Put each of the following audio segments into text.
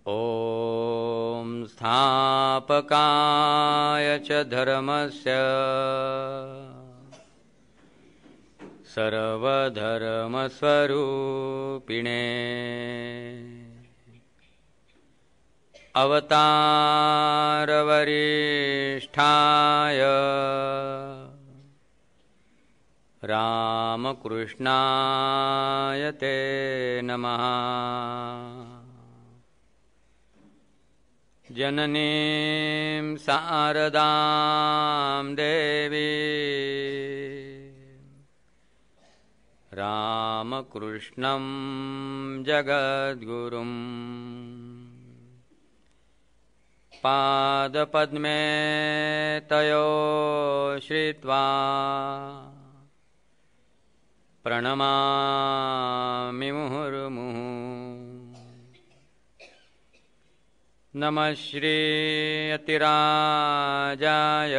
ॐ स्थापकाय च धर्मस्य सर्वधर्मस्वरूपिणे अवतारवरिष्ठाय रामकृष्णाय ते नमः। जननीं शारदां देवी रामकृष्णं जगद्गुरुं पादपद्मे तयो श्रित्वा प्रणमामि मुहुर्मुहुः। नमः श्री यतिराजाय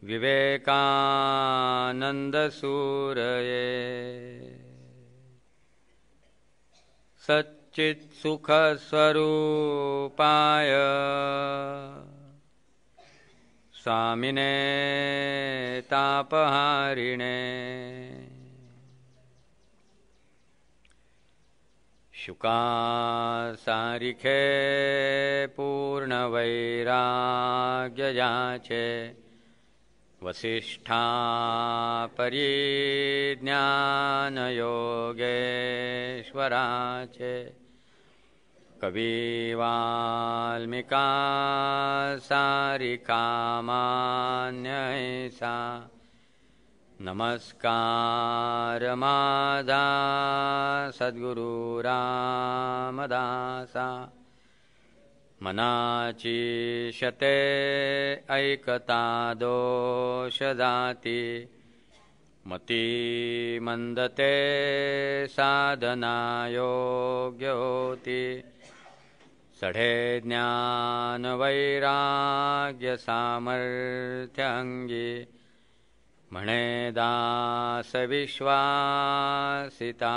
विवेकानन्दसूरये सच्चित्सुखस्वरूपाय स्वामिने तापहारिणे शुकासारिखे पूर्णवैराग्यजाचे वसिष्ठा परिज्ञानयोगेश्वराचे कविवाल्मिका सारिकामान्यैसा नमस्कार मादा सद्गुरु रामदासा मनाची शते ऐकता दोष जाती मती मंदते साधना योग्य होती सढे ज्ञान वैराग्य सामर्थ्य अंगी म्हणे दास विश्वासिता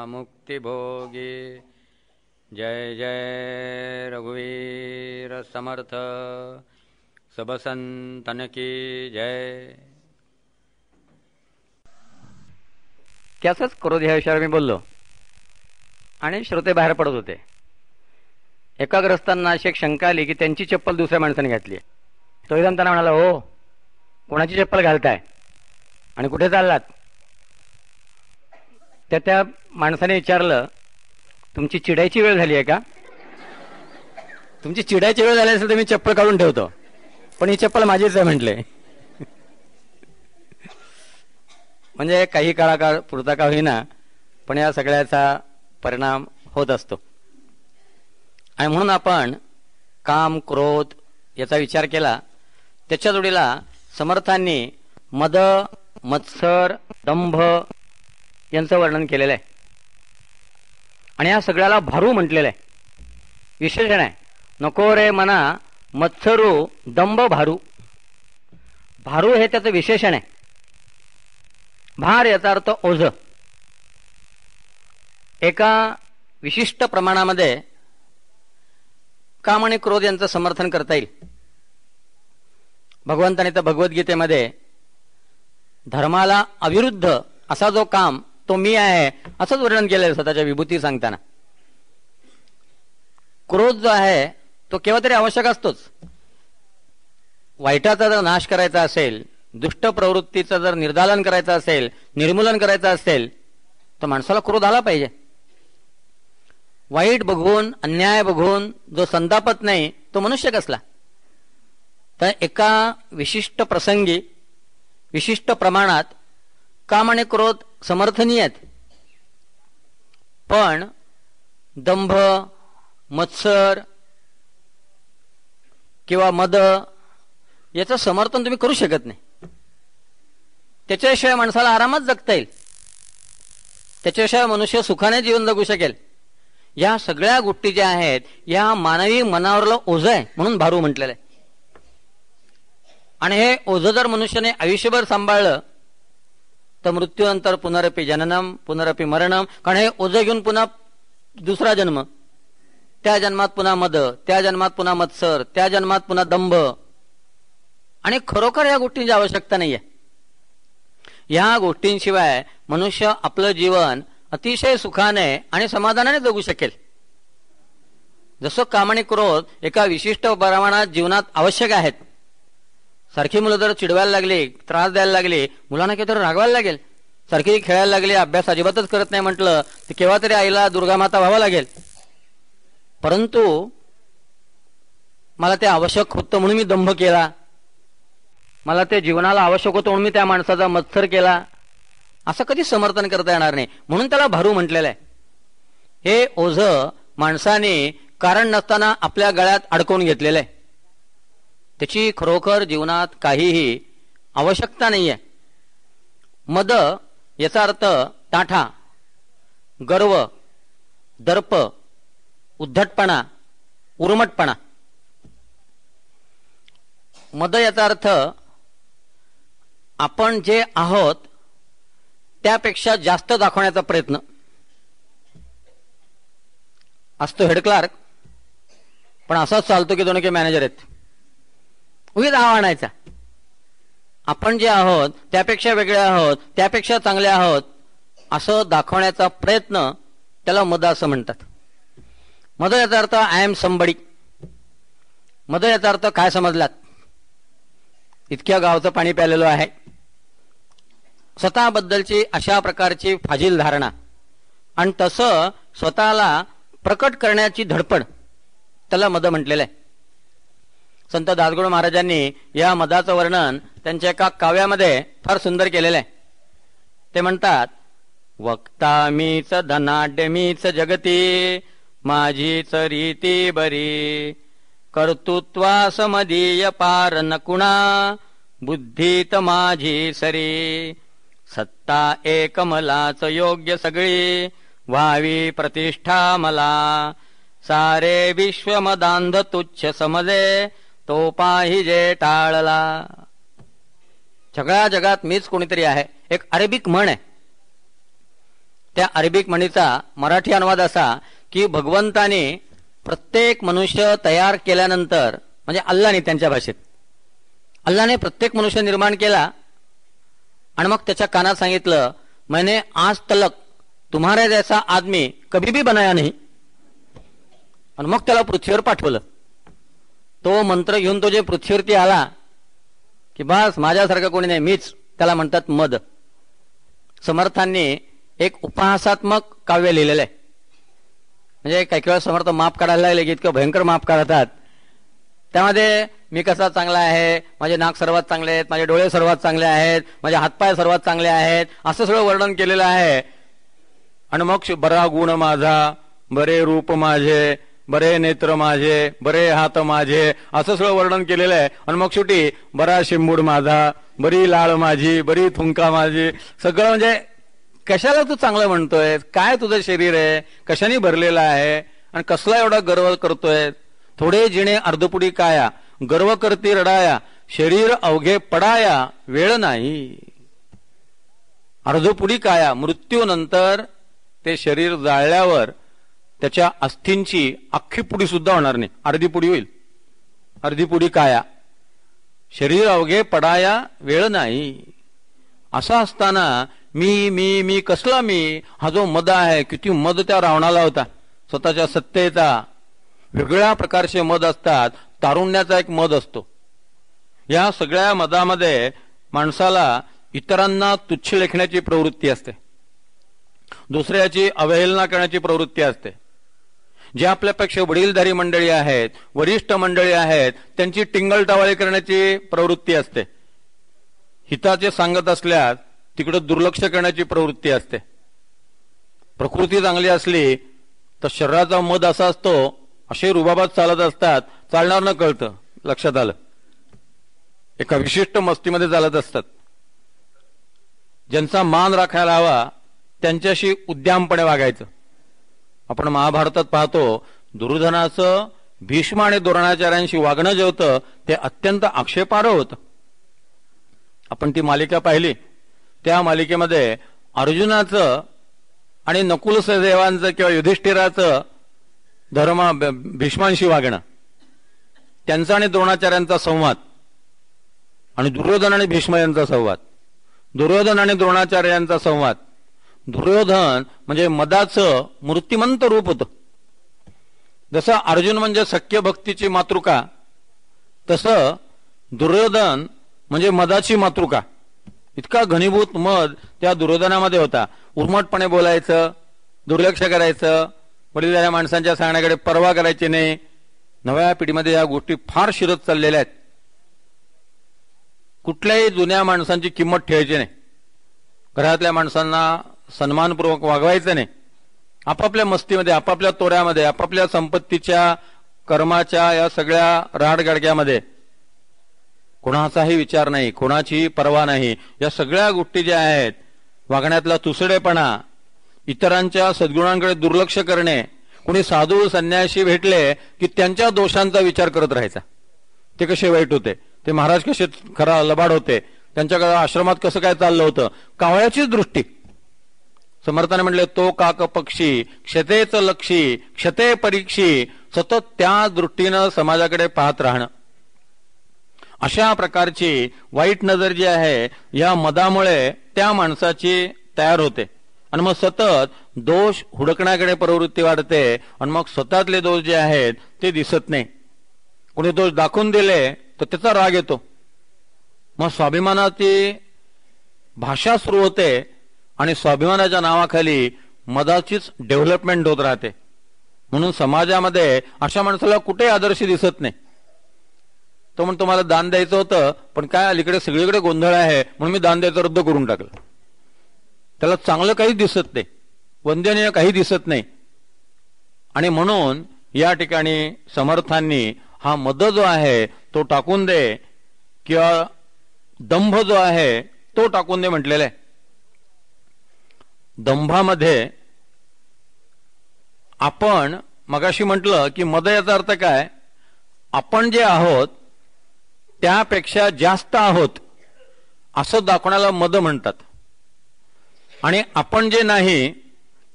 मुक्तिभोगी। जय जय रघुवीर समर्थ सब संतन की जय। की असंच क्रोध ह्या विषयावर मी बोललो आणि श्रोते बाहेर पडत होते। एका ग्रस्तांना अशी एक शंका आली की त्यांची चप्पल दुसऱ्या माणसाने घातली। तो एकदम त्यांना म्हणाला, हो कोणाची चप्पल घालताय आणि कुठे चाललात? त्या माणसाने विचारलं, तुमची चिडायची वेळ झाली आहे का? तुमची चिडायची वेळ झाली असेल तर मी चप्पल काढून ठेवतो, पण ही चप्पल माझीच आहे म्हटले। म्हणजे काही काळा पुरता का होईना पण या सगळ्याचा परिणाम होत असतो। आणि म्हणून आपण काम क्रोध याचा विचार केला, त्याच्या जोडीला समर्थांनी मद मत्सर दंभ यांचं वर्णन केलेलं आहे आणि या सगळ्याला भारू म्हटलेलं आहे। विशेषण आहे, नको रे मना मत्सरू दंभ भारू। भारू हे त्याचं विशेषण आहे। भार याचा अर्थ ओझ। एका विशिष्ट प्रमाणामध्ये काम आणि क्रोध यांचं समर्थन करता येईल। भगवंताने तर भगवद्गीतेमध्ये धर्माला अविरुद्ध असा जो काम तो मी आहे असंच वर्णन केलेलं स्वतःच्या विभूती सांगताना। क्रोध जो आहे तो केव्हा तरी आवश्यक असतोच। वाईटाचा जर नाश करायचा असेल, दुष्ट प्रवृत्तीचं जर निर्दालन करायचं असेल, निर्मूलन करायचं असेल तर माणसाला क्रोध आला पाहिजे। वाईट बघून अन्याय बघून जो संतापत नाही तो मनुष्य कसला? तर एका विशिष्ट प्रसंगी विशिष्ट प्रमाणात काम आणि क्रोध समर्थनीय आहेत, पण दंभ मत्सर किंवा मद याचं समर्थन तुम्ही करू शकत नाही। त्याच्याशिवाय माणसाला आरामात जगता येईल, त्याच्याशिवाय मनुष्य सुखाने जीवन जगू शकेल। या सगळ्या गोष्टी ज्या आहेत या मानवी मनावरला ओझ आहे म्हणून भारू म्हटलेलं आहे। आणि हे ओझ जर मनुष्याने आयुष्यभर सांभाळलं तर मृत्यूनंतर पुनरपि जननम पुनरपि मरणम, कारण हे ओझ घेऊन पुन्हा दुसरा जन्म, त्या जन्मात पुन्हा मद, त्या जन्मात पुन्हा मत्सर, त्या जन्मात पुन्हा दंभ. आणि खरोखर या गोष्टींची आवश्यकता नाहीये. या गोष्टींशिवाय मनुष्य आपलं जीवन अतिशय सुखाने आणि समाधानाने जगू शकेल. जसं काम आणि क्रोध एका विशिष्ट प्रमाणात जीवनात आवश्यक आहेत. सारखी मुलं जर चिडवायला लागली, त्रास द्यायला लागली, मुलांना काहीतरी रागवायला लागेल. सारखी खेळायला लागली, अभ्यास अजिबातच करत नाही म्हटलं तर केव्हा तरी आईला दुर्गामाता व्हावं लागेल. परंतु मला ते आवश्यक होतं म्हणून मी दंभ केला, मला ते जीवनाला आवश्यक होतं म्हणून मी त्या माणसाचा मत्सर केला, असं कधी समर्थन करता येणार नाही. म्हणून त्याला भारू म्हटलेलं आहे. हे ओझं माणसाने कारण नसताना आपल्या गळ्यात अडकवून घेतलेलं आहे. त्याची खरोखर जीवनात काहीही आवश्यकता नाहीये. मद याचा अर्थ ताठा, गर्व, दर्प, उद्धटपणा, उर्मटपणा. मद याचा अर्थ आपण जे आहोत त्यापेक्षा जास्त दाखवण्याचा प्रयत्न असतो. हेड क्लार्क पण असाच चालतो की दोन के मॅनेजर आहेत, उगीच नाव आणायचा. आपण जे आहोत त्यापेक्षा वेगळे आहोत, त्यापेक्षा चांगले आहोत असं दाखवण्याचा प्रयत्न, त्याला मद असं म्हणतात. मद याचा अर्थ आय एम समबडी. मद याचा अर्थ काय समजलात, इतक्या गावचं पाणी प्यालेलो आहे, स्वतःबद्दलची अशा प्रकारची फाजील धारणा आणि तसं स्वतःला प्रकट करण्याची धडपड, त्याला मद म्हटलेलं आहे. संत दासगणू महाराजांनी या मदाचं वर्णन त्यांच्या एका काव्यामध्ये फार सुंदर केलेलं आहे. ते म्हणतात, वक्ता मीच धनाढ्य मीच जगती, माझीच रीती बरी, कर्तृत्वास मदीय पार न कुणा, बुद्धीत माझी सरी, सत्ता एक मलाच योग्य सगळी, व्हावी प्रतिष्ठा मला, सारे विश्व मदांध तुच्छ समजे, तो पाहिजे टाळला. सगळ्या जगात मीच कोणीतरी आहे, एक अरेबिक म्हण आहे. त्या अरेबिक म्हणीचा मराठी अनुवाद असा की भगवंताने प्रत्येक मनुष्य तयार केल्यानंतर, म्हणजे अल्लाने त्यांच्या भाषेत, अल्लाने प्रत्येक मनुष्य निर्माण केला आणि मग त्याच्या कानात सांगितलं, मैंने आज तलक तुम्हारे जैसा आदमी कभी भी बनाया नहीं. आणि मग त्याला पृथ्वीवर पाठवलं. तो मंत्र घेऊन तो जे पृथ्वीवरती आला की बस माझ्यासारखं कोणी नाही, मीच, त्याला म्हणतात मद. समर्थांनी एक उपहासात्मक काव्य लिहिलेलं आहे. म्हणजे काही वेळा समर्थ माप काढायला लागले की इतकं भयंकर माप काढतात. त्यामध्ये मी कसा चांगला आहे, माझे नाक सर्वात चांगले आहेत, माझे डोळे सर्वात चांगले आहेत, माझे हातपाय सर्वात चांगले आहेत, असं सगळं वर्णन केलेलं आहे. आणि मग बरा गुण माझा, बरे रूप माझे, बरे नेत्र माझे, बरे हात माझे, असं सगळं वर्णन केलेलं आहे. आणि मग शेवटी बरा शिंबूड माझा, बरी लाळ माझी, बरी थुंका माझी, सगळं म्हणजे कशाला तू चांगलं म्हणतोय, काय तुझं शरीर आहे, कशाने भरलेलं आहे आणि कसला एवढा गर्व करतोय. थोडे जिणे अर्धपुडी काया, गर्व करती रडाया, शरीर अवघे पडाया, वेळ नाही. अर्धपुडी काया, मृत्यूनंतर ते शरीर जाळल्यावर त्याच्या अस्थींची अख्खी पुडी सुद्धा होणार नाही, अर्धी पुडी होईल. अर्धी पुडी काया, शरीर अवघे पडाया, वेळ नाही. असं असताना मी मी मी कसला मी, हा जो मद आहे, किती मद त्या रावणाला होता स्वतःच्या सत्तेचा. वेगळ्या प्रकारचे मद असतात. तारुण्याचा एक मद असतो. या सगळ्या मदामध्ये माणसाला इतरांना तुच्छ लेखण्याची प्रवृत्ती असते, दुसऱ्याची अवहेलना करण्याची प्रवृत्ती असते. जे आपल्यापेक्षा वडीलधारी मंडळी आहेत, वरिष्ठ मंडळी आहेत, त्यांची टिंगलटावाळी करण्याची प्रवृत्ती असते. हिताचे सांगत असल्यास तिकडे दुर्लक्ष करण्याची प्रवृत्ती असते. प्रकृती चांगली असली तर शरीराचा मद असा असतो, असे रुबाबात चालत असतात, चालणार न कळतं. लक्षात आलं, एका विशिष्ट मस्तीमध्ये चालत असतात. ज्यांचा मान राखायला हवा त्यांच्याशी उद्दामपणे वागायचं. आपण महाभारतात पाहतो, दुर्योधनाचं भीष्म आणि द्रोणाचार्यांशी वागणं जे होतं ते अत्यंत आक्षेपार्ह होतं. आपण ती मालिका पाहिली. त्या मालिकेमध्ये अर्जुनाचं आणि नकुल सहदेवांचं किंवा युधिष्ठिराचं धर्म भीष्मांशी वागणं, त्यांचा आणि द्रोणाचार्यांचा संवाद, आणि दुर्योधन आणि भीष्म यांचा संवाद, दुर्योधन आणि द्रोणाचार्य यांचा संवाद. दुर्योधन म्हणजे मदाचं मूर्तिमंत रूप होतं. जसं अर्जुन म्हणजे सख्य भक्तीची मातृका, तसं दुर्योधन म्हणजे मदाची मातृका. इतका घनीभूत मद त्या दुर्योधनामध्ये होता. उर्मटपणे बोलायचं, दुर्लक्ष करायचं, वडीलधाऱ्या माणसांच्या सांगण्याकडे पर्वा करायची नाही. नव्या पिढीमध्ये या गोष्टी फार शिरत चाललेल्या आहेत. कुठल्याही जुन्या माणसांची किंमत ठेवायची नाही, घरातल्या माणसांना सन्मानपूर्वक वागवायचं नाही. आपापल्या मस्तीमध्ये, आपापल्या तोऱ्यामध्ये, आपापल्या संपत्तीच्या कर्माच्या या सगळ्या राडगाडग्यामध्ये कोणाचाही विचार नाही, कोणाचीही पर्वा नाही. या सगळ्या गोष्टी ज्या आहेत, वागण्यातला तुसडेपणा, इतरांच्या सद्गुणांकडे दुर्लक्ष करणे, कोणी साधू संन्याशी भेटले की त्यांच्या दोषांचा विचार करत राहायचा. ते कसे वाईट होते, ते महाराज कसे खरा लबाड होते, त्यांच्या आश्रमात कसं काय चाललं होतं, कावळ्याचीच दृष्टी. समर्थाने म्हटले, तो काक पक्षी क्षतेच लक्षी क्षते परीक्षी, सतत त्या दृष्टीनं समाजाकडे पाहत राहणं. अशा प्रकारची वाईट नजर जी आहे या मदामुळे त्या माणसाची तयार होते, आणि मग सतत दोष हुडकण्याकडे प्रवृत्ती वाढते, आणि मग स्वतःतले दोष जे आहेत ते दिसत नाही. कोणी दोष दाखवून दिले तर त्याचा राग येतो. मग स्वाभिमानाची भाषा सुरू होते, आणि स्वाभिमानाच्या नावाखाली मदाचीच डेव्हलपमेंट होत राहते. म्हणून समाजामध्ये अशा माणसाला कुठे आदर्श दिसत नाही. तो म्हणतो, मला दान द्यायचं होतं, पण काय अलीकडे सगळीकडे गोंधळ आहे म्हणून मी दान द्यायचं रद्द करून टाकलं. त्याला चांगलं काही दिसत नाही, वंदनीय काही दिसत नाही. आणि म्हणून या ठिकाणी समर्थांनी हा मद जो आहे तो टाकून दे, किंवा दंभ जो आहे तो टाकून दे म्हटलेला आहे. दंभामध्ये आपण मगाशी म्हटलं की मद याचा अर्थ काय, आपण जे आहोत त्यापेक्षा जास्त आहोत असं दाखवण्याला मद म्हणतात, आणि आपण जे नाही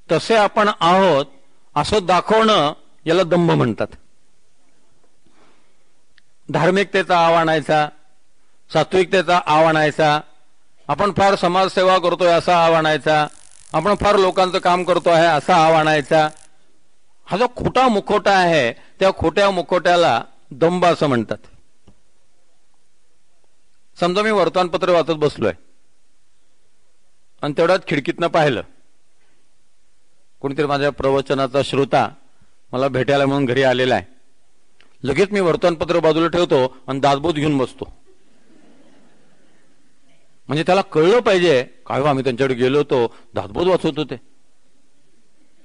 तसे आपण आहोत असं दाखवणं याला दंभ म्हणतात. धार्मिकतेचा आव आणायचा, सात्विकतेचा आव आणायचा, आपण फार समाजसेवा करतोय असा आव आणायचा, आपण फार लोकांचं काम करतो आहे असा आव आणायचा. हा जो खोटा मुखोटा आहे त्या खोट्या मुखोट्याला दंभ असं म्हणतात. समजा मी वर्तमानपत्र वाचत बसलोय आणि तेवढ्यात खिडकीतनं पाहिलं, कोणीतरी माझ्या प्रवचनाचा श्रोता मला भेटायला म्हणून घरी आलेला आहे. लगेच मी वर्तमानपत्र बाजूला ठेवतो आणि दासबोध घेऊन बसतो. म्हणजे त्याला कळलं पाहिजे, काय आम्ही त्यांच्याकडे गेलो होतो, दासबोध वाचत होते.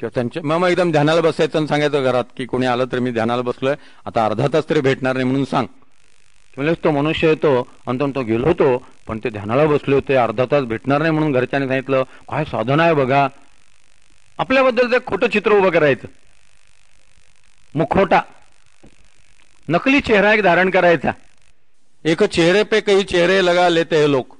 किंवा त्यांच्या मग एकदम ध्यानाला बसायचं आणि सांगायचं घरात की कोणी आलं तर मी ध्यानाला बसलोय, आता अर्धा तास तरी भेटणार नाही म्हणून सांग. म्हणजे तो मनुष्य येतो आणि तो गेलो होतो पण ते ध्यानाला बसले होते, अर्धा तास भेटणार नाही म्हणून घरच्यांनी सांगितलं. काय साधन आहे बघा. आपल्याबद्दल ते खोटं चित्र उभं करायचं, मुखोटा, नकली चेहरा एक धारण करायचा. एक चेहरे पे कई चेहरे लगा लेते हे लोक,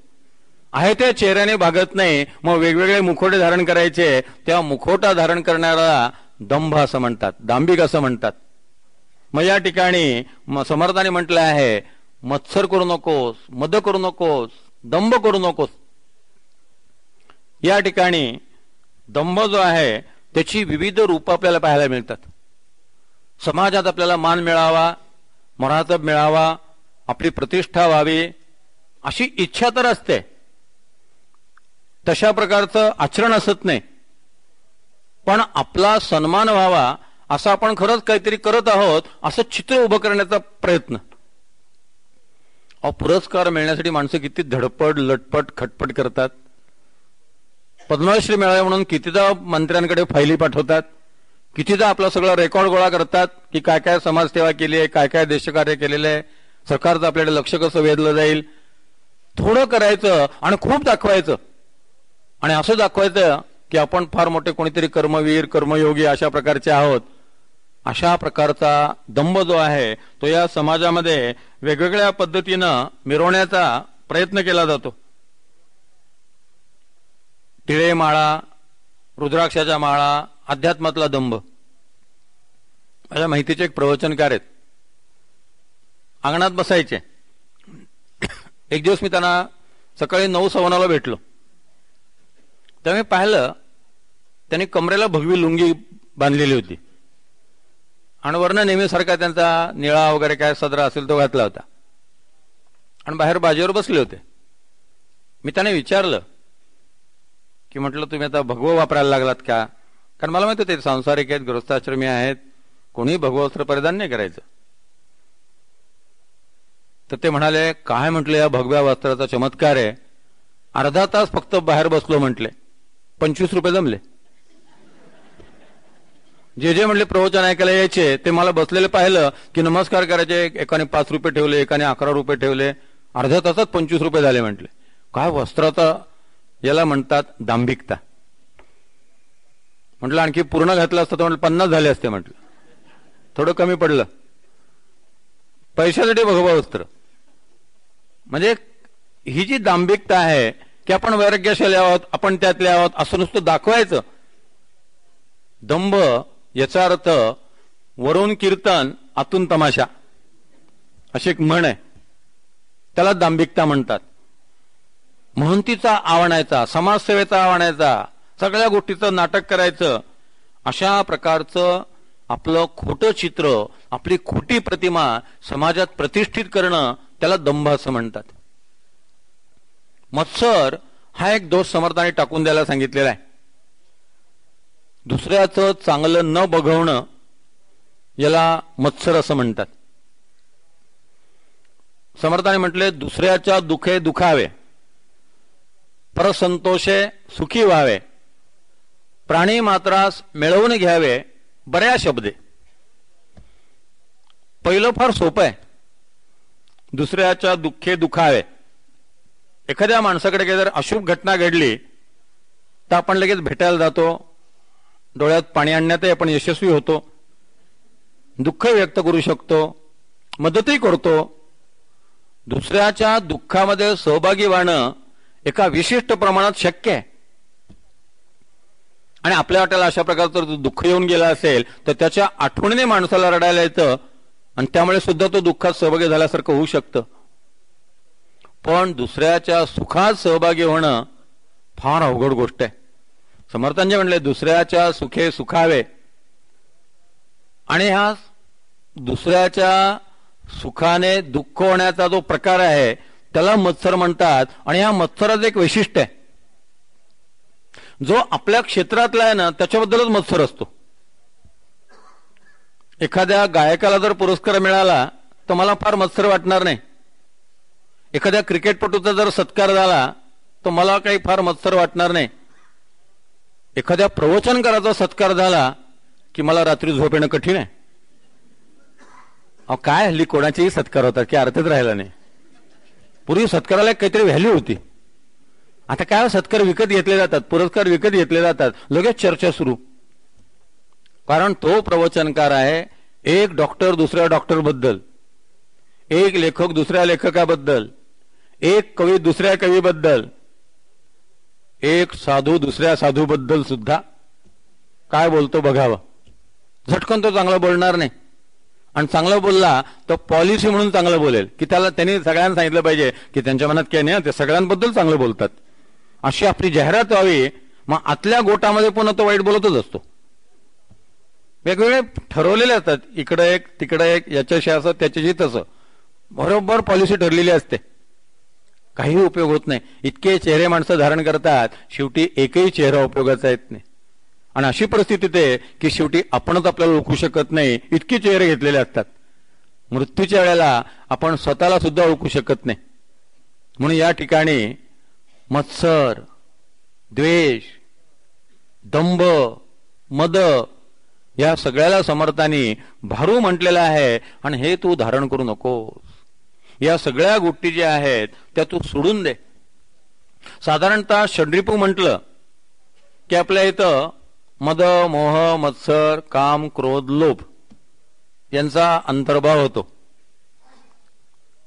आहे त्या चेहऱ्याने भागत नाही, मग वेगवेगळे मुखोटे धारण करायचे. त्या मुखोटा धारण करणारा दंभ असं म्हणतात, दांभिक असं म्हणतात. मग या ठिकाणी समर्थाने म्हटलं आहे, मत्सर करू नकोस, मद करू नकोस, दंभ करू नकोस. या ठिकाणी दंभ जो आहे त्याची विविध रूप आपल्याला पाहायला मिळतात. समाजात आपल्याला मान मिळावा, मरातब मिळावा, आपली प्रतिष्ठा व्हावी अशी इच्छा तर असते, तशा प्रकारचं आचरण असत नाही. पण आपला सन्मान व्हावा असं आपण खरंच काहीतरी करत आहोत असं चित्र उभं करण्याचा प्रयत्न. पुरस्कार मिळण्यासाठी माणसं किती धडपड, लटपट, खटपट करतात. पद्मश्री मिळावे म्हणून कितीदा मंत्र्यांकडे फायली पाठवतात, कितीदा आपला सगळं रेकॉर्ड गोळा करतात की काय काय समाजसेवा केली आहे, काय काय देशकार्य केलेलं आहे, सरकारचं आपल्याकडे लक्ष कसं वेधलं जाईल. थोडं करायचं आणि खूप दाखवायचं, आणि असं दाखवायचं की आपण फार मोठे कोणीतरी कर्मवीर, कर्मयोगी अशा प्रकारचे आहोत. अशा प्रकारचा दंभ जो आहे तो या समाजामध्ये वेगवेगळ्या पद्धतीनं मिरवण्याचा प्रयत्न केला जातो. टिळे माळा, रुद्राक्षाच्या माळा, अध्यात्मातला दंभ. माझ्या माहितीचे एक प्रवचनकार आहेत, अंगणात बसायचे. एक दिवस मी त्यांना सकाळी 9:15 भेटलो. तेव्हा मी पाहिलं त्यांनी कमरेला भगवी लुंगी बांधलेली होती आणि वरनं नेहमीसारखा त्यांचा निळा वगैरे काय सदरा असेल तो घातला होता आणि बाहेर बाजीवर बसले होते. मी त्याने विचारलं की म्हटलं तुम्ही आता भगवं वापरायला लागलात का? कारण मला माहिती होते सांसारिक आहेत, गृहस्थाश्रमी आहेत, कोणीही भगवं वस्त्र परिधान नाही करायचं. तर ते म्हणाले काय म्हटलं या भगव्या वस्त्राचा चमत्कार आहे. अर्धा तास फक्त बाहेर बसलो म्हटले, 25 रुपये जमले. जे म्हटले प्रवचन ऐकायला यायचे ते मला बसलेले पाहिलं की नमस्कार करायचे, एकाने 5 रुपये ठेवले, एकाने 11 रुपये ठेवले, अर्ध्या तासात 25 रुपये झाले. म्हटले काय वस्त्राचा याला म्हणतात दांभिकता. म्हटलं आणखी पूर्ण घातलं असतं तर म्हटलं 50 झाले असते. म्हटलं थोडं कमी पडलं. पैशासाठी भगवं वस्त्र म्हणजे ही जी दांभिकता आहे की आपण वैराग्यशाली आहोत, आपण त्यातले आहोत असं नुसतं दाखवायचं. दंभ याचा अर्थ वरून कीर्तन आतून तमाशा अशी एक म्हण आहे, त्याला दांभिकता म्हणतात. महंतीचा आवाणायचा, समाजसेवेचा आवाणायचा, सगळ्या गोष्टीचं नाटक करायचं, अशा प्रकारचं आपलं खोटं चित्र, आपली खोटी प्रतिमा समाजात प्रतिष्ठित करणं त्याला दंभ असं म्हणतात. मत्सर हा एक दोष समर्थाने टाकून द्यायला सांगितलेला आहे. दुसऱ्याचं चांगलं न बघवणं याला मत्सर असं म्हणतात. समर्थाने म्हटले दुसऱ्याच्या दुखे दुखावे, परसंतोषे सुखी व्हावे, प्राणी मात्रास मिळवून घ्यावे बऱ्या शब्दे. पहिलं फार सोपं आहे, दुसऱ्याच्या दुःखे दुखावे. एखाद्या माणसाकडे काही जर अशुभ घटना घडली तर आपण लगेच भेटायला जातो, डोळ्यात पाणी आणण्यातही आपण यशस्वी होतो, दुःख व्यक्त करू शकतो, मदतही करतो. दुसऱ्याच्या दुःखामध्ये सहभागी व्हाणं एका विशिष्ट प्रमाणात शक्य आहे. आणि आपल्या वाट्याला अशा प्रकारचं दुःख येऊन गेलं असेल तर त्याच्या आठवणीने माणसाला रडायला येतं आणि त्यामुळे सुद्धा तो दुःखात सहभागी झाल्यासारखं होऊ शकतं. पण दुसऱ्याच्या सुखात सहभागी होणं फार अवघड गोष्ट आहे. समर्थांचे म्हणले दुसऱ्याच्या सुखे सुखावे, आणि हा दुसऱ्याच्या सुखाने दुःख होण्याचा जो प्रकार आहे त्याला मत्सर म्हणतात. आणि ह्या मत्सराचं एक वैशिष्ट्य आहे, जो आपल्या क्षेत्रातला आहे ना त्याच्याबद्दलच मत्सर असतो. एखाद्या गायकाला जर पुरस्कार मिळाला तर मला फार मत्सर वाटणार नाही. एखाद्या क्रिकेटपटूचा जर सत्कार झाला तर मला काही फार मत्सर वाटणार नाही. एखाद्या प्रवचनकाराचा सत्कार झाला की मला रात्री झोप येणं कठीण आहे. अहो काय हल्ली कोणाचेही सत्कार होतात की अर्थच राहिला नाही. पूर्वी सत्काराला काहीतरी व्हॅल्यू होती. आता काय सत्कार विकत घेतले जातात, पुरस्कार विकत घेतले जातात, लगेच चर्चा सुरू. कारण तो प्रवचनकार आहे, एक डॉक्टर दुसऱ्या डॉक्टरबद्दल, एक लेखक दुसऱ्या लेखकाबद्दल, एक कवी दुसऱ्या कवीबद्दल, एक साधू दुसऱ्या साधूबद्दल सुद्धा काय बोलतो बघावं. झटकन तो चांगला बोलणार नाही, आणि चांगला बोलला तर पॉलिसी म्हणून चांगलं बोलेल की त्यांनी सगळ्यांना सांगितलं पाहिजे की त्यांच्या मनात काही नाही, ते सगळ्यांबद्दल चांगलं बोलतात, अशी आपली जाहिरात व्हावी. मग आतल्या गोटामध्ये पुन्हा तो वाईट बोलतच असतो. वेगवेगळे ठरवलेले असतात, इकडे एक तिकडे एक, याच्याशी असं त्याच्याशी तसं, बरोबर पॉलिसी ठरलेली असते. काही उपयोग होत नाही. इतके चेहरे माणसं धारण करतात, शेवटी एकही चेहरा उपयोगाचा येत नाही. आणि अशी परिस्थिती आहे की शेवटी आपणच आपल्याला ओळखू शकत नाही, इतके चेहरे घेतलेले असतात. मृत्यूच्या वेळेला आपण स्वतःला सुद्धा ओळखू शकत नाही. म्हणून या ठिकाणी मत्सर, द्वेष, दंभ, मद या सगळ्याला समर्थांनी भारू म्हटलेलं आहे. आणि हे तू धारण करू नकोस. या सगळ्या गोष्टी ज्या आहेत त्या तू सोडून दे. साधारणतः षड्रिपू म्हटलं की आपल्या इथं मद, मोह, मत्सर, काम, क्रोध, लोभ यांचा अंतर्भाव होतो.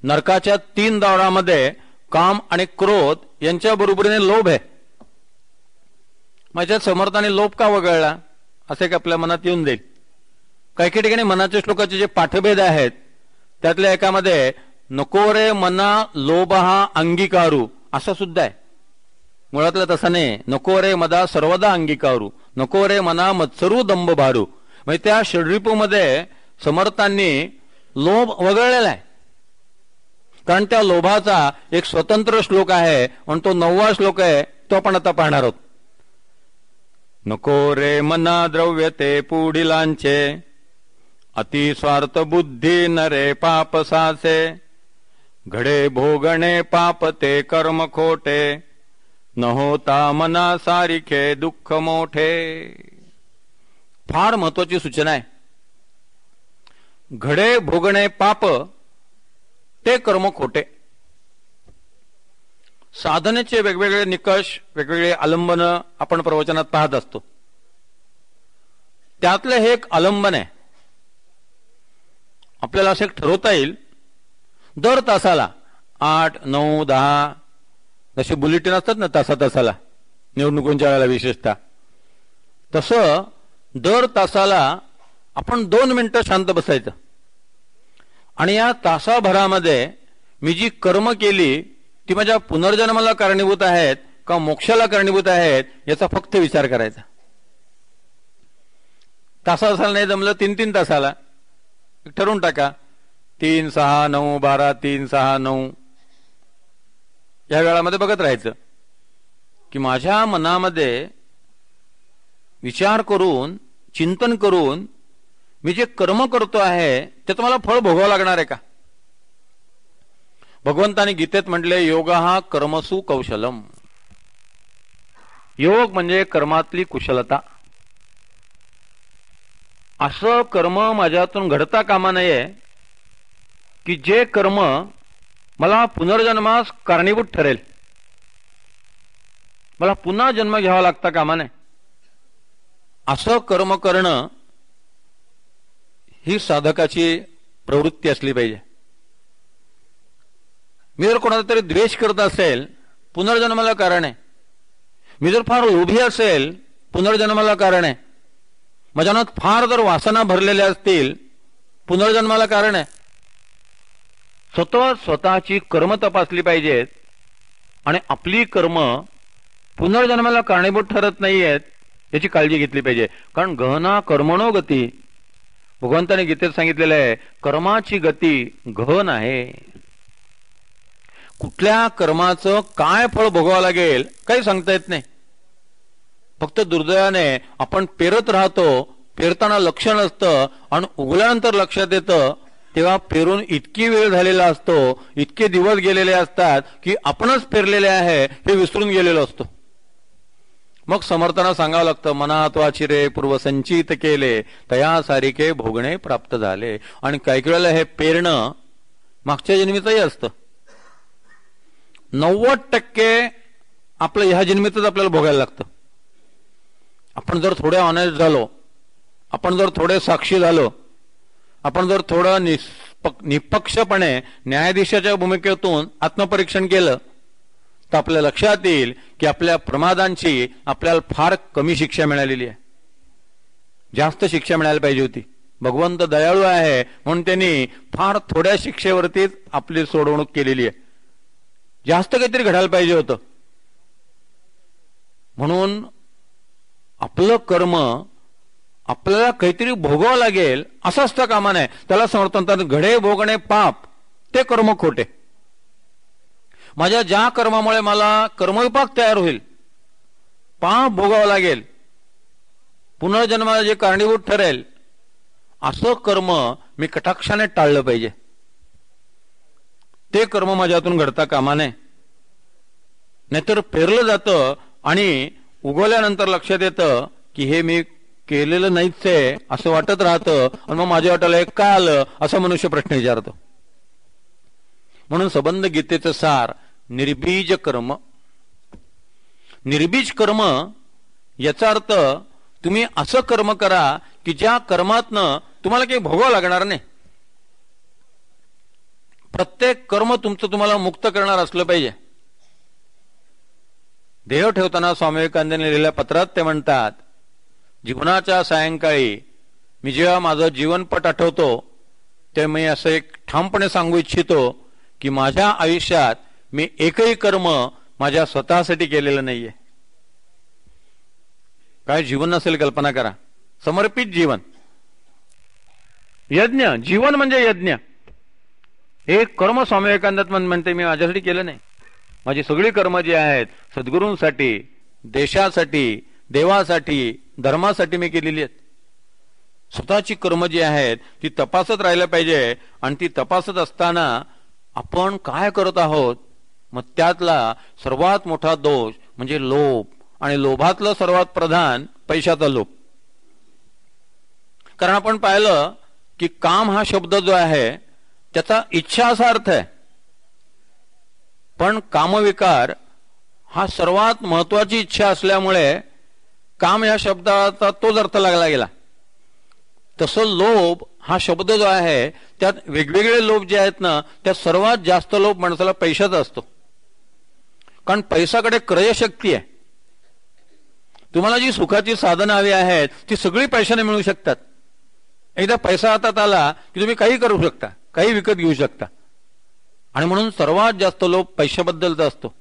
नरकाच्या 3 दारामध्ये काम आणि क्रोध यांच्या बरोबरीने लोभ आहे. माझ्या समर्थाने लोभ का वगळला असं एक आपल्या मनात येऊन जाईल. काही काही ठिकाणी मनाच्या श्लोकाचे जे पाठभेद आहेत त्यातल्या एकामध्ये नको रे मना लोभ हा अंगीकारू असं सुद्धा आहे. मुळातलं तसं नाही. नको रे मदा सर्वदा अंगीकारू, नको रे मना मत्सरू दंभ भारू. म्हणजे त्या षड्रिपूमध्ये समर्थांनी लोभ वगळलेला आहे. कारण त्या लोभाचा एक स्वतंत्र श्लोक आहे आणि तो 9वा श्लोक आहे, तो आपण आता पाहणार आहोत. नको रे मना द्रव्य ते पुढिलांचे, अति स्वार्थ बुद्धी नरे पाप साचे, घडे भोगणे पाप ते कर्म खोटे, न होता मना सारिखे दुःख मोठे. फार महत्वाची सूचना आहे. घडे भोगणे पाप ते कर्म खोटे. साधनेचे वेगवेगळे निकष, वेगवेगळे आलंबन आपण प्रवचनात पाहत असतो. त्यातले हे एक आलंबन आहे. आपल्याला असं ठरवता येईल दर तासाला 8, 9, 10 जसे बुलेटिन असतात ना तासाला निवडणुकांच्या वेळेला विशेषतः, तसं दर तासाला आपण 2 मिनिटं शांत बसायचं आणि या तासाभरामध्ये मी जी कर्म केली ती माझ्या पुनर्जन्माला कारणीभूत आहेत का मोक्षाला कारणीभूत आहेत याचा फक्त विचार करायचा. तासाला नाही जमलं 3-3 तासाला ठरवून टाका. 3, 6, 9, 12, 3, 6, 9 या वेळामध्ये बघत राहायचं की माझ्या मनामध्ये विचार करून, चिंतन करून मी जे कर्म करतो आहे त्याचं मला फळ भोगावं लागणार आहे का. भगवंताने गीतेत म्हटले योग हा कर्मसु कौशलम. योग म्हणजे कर्मातली कुशलता. असं कर्म माझ्यातून घडता कामा नये की जे कर्म मला पुनर्जन्मास कारणीभूत ठरेल. मला पुन्हा जन्म घ्यावा लागता कामा नये. असं कर्म करणं ही साधकाची प्रवृत्ती असली पाहिजे. मी जर कोणाचा तरी द्वेष करत असेल पुनर्जन्माला कारण आहे. मी जर फार लोभी असेल पुनर्जन्माला कारण आहे. माझ्या मनात फार जर वासना भरलेल्या असतील पुनर्जन्माला कारण आहे. स्वतःची कर्म तपासली पाहिजेत आणि आपली कर्म पुनर्जन्माला कारणीभूत ठरत नाहीयेत याची काळजी घेतली पाहिजे. कारण गहना कर्मणो गती, भगवंताने गीतेत सांगितलेलं आहे कर्माची गती गहन आहे. कुठल्या कर्माचं काय फळ भोगावं लागेल काही सांगता येत नाही. फक्त दुर्दैवाने आपण पेरत राहतो, पेरताना लक्ष नसतं आणि उगल्यानंतर लक्षात येतं तेव्हा पेरून इतकी वेळ झालेला असतो, इतके दिवस गेलेले असतात की आपणच पेरलेले आहे हे विसरून गेलेलो असतो. मग समर्थांना सांगावं लागतं मनात वाचिरे पूर्वसंचित केले तया सारिके भोगणे प्राप्त झाले. आणि काही वेळेला हे पेरणं मागच्या जन्मीचंही असतं. 90% आपलं ह्या जन्मीतच आपल्याला भोगायला लागतं. आपण जर थोडे ऑनेस्ट झालो, आपण जर थोडे साक्षी झालो, आपण जर थोडं निपक्षपणे न्यायाधीशाच्या भूमिकेतून आत्मपरीक्षण केलं तर आपल्या लक्षात येईल की आपल्या प्रमादांची आपल्याला फार कमी शिक्षा मिळालेली आहे. जास्त शिक्षा मिळायला पाहिजे होती. भगवंत दयाळू आहे म्हणून त्यांनी फार थोड्या शिक्षेवरतीच आपली सोडवणूक केलेली आहे. जास्त काहीतरी घडायला पाहिजे होतं. म्हणून आपलं कर्म आपल्याला काहीतरी भोगावं लागेल असं असतं कामा नये. त्याला समर्थन घडे भोगणे पाप ते कर्म खोटे. माझ्या ज्या कर्मामुळे मला कर्मविपाक तयार होईल, पाप भोगावं लागेल, पुनर्जन्माला जे कारणीभूत ठरेल असं कर्म मी कटाक्षाने टाळलं पाहिजे. ते कर्म माझ्यातून घडता कामा नये. नाहीतर पेरलं जातं आणि उगवल्यानंतर लक्षात येतं की हे मी केलेलं नाहीच आहे असं वाटत राहतं आणि मग माझ्या वाट्याला एक काय आलं असा मनुष्य प्रश्न विचारतो. म्हणून संबंध गीतेचं सार निर्बीज कर्म. निर्बीज कर्म याचा अर्थ तुम्ही असं कर्म करा की ज्या कर्मातनं तुम्हाला काही भोगावं लागणार नाही. प्रत्येक कर्म तुमचं तुम्हाला मुक्त करणार असलं पाहिजे. देह ठेवताना स्वामी विवेकानंदांनी लिहिलेल्या पत्रात ते म्हणतात, जीवनाच्या सायंकाळी मी जेव्हा माझं जीवनपट आठवतो तेव्हा मी असं एक ठामपणे सांगू इच्छितो की माझ्या आयुष्यात मी एकही कर्म माझ्या स्वतःसाठी केलेलं नाहीये. काय जीवन नसेल कल्पना करा. समर्पित जीवन, यज्ञ. जीवन म्हणजे यज्ञ. एक कर्म स्वामी विवेकानंद म्हणते मी माझ्यासाठी केलं नाही. माझी सगळी कर्म जी आहेत सद्गुरूंसाठी, देशासाठी, देवासाठी, धर्मासाठी मी केलेली आहेत. स्वतःची कर्म जी आहेत ती तपासत राहिलं पाहिजे. आणि ती तपासत असताना आपण काय करत आहोत, मग त्यातला सर्वात मोठा दोष म्हणजे लोभ. आणि लोभातलं सर्वात प्रधान पैशाचा लोभ. कारण आपण पाहिलं की काम हा शब्द जो आहे त्याचा इच्छा असा अर्थ आहे, पण कामविकार हा सर्वात महत्वाची इच्छा असल्यामुळे काम या शब्दाचा तोच अर्थ लागला गेला. तसं लोभ हा शब्द जो आहे त्यात वेगवेगळे लोभ जे आहेत ना, त्यात सर्वात जास्त लोभ माणसाला पैशाचा असतो. कारण पैशाकडे क्रयशक्ती आहे. तुम्हाला जी सुखाची साधनं हवी आहेत ती सगळी पैशाने मिळू शकतात. एकदा पैसा हातात आला की तुम्ही काही करू शकता, काही विकत घेऊ शकता. आणि म्हणून सर्वात जास्त लोभ पैशाबद्दलचा असतो.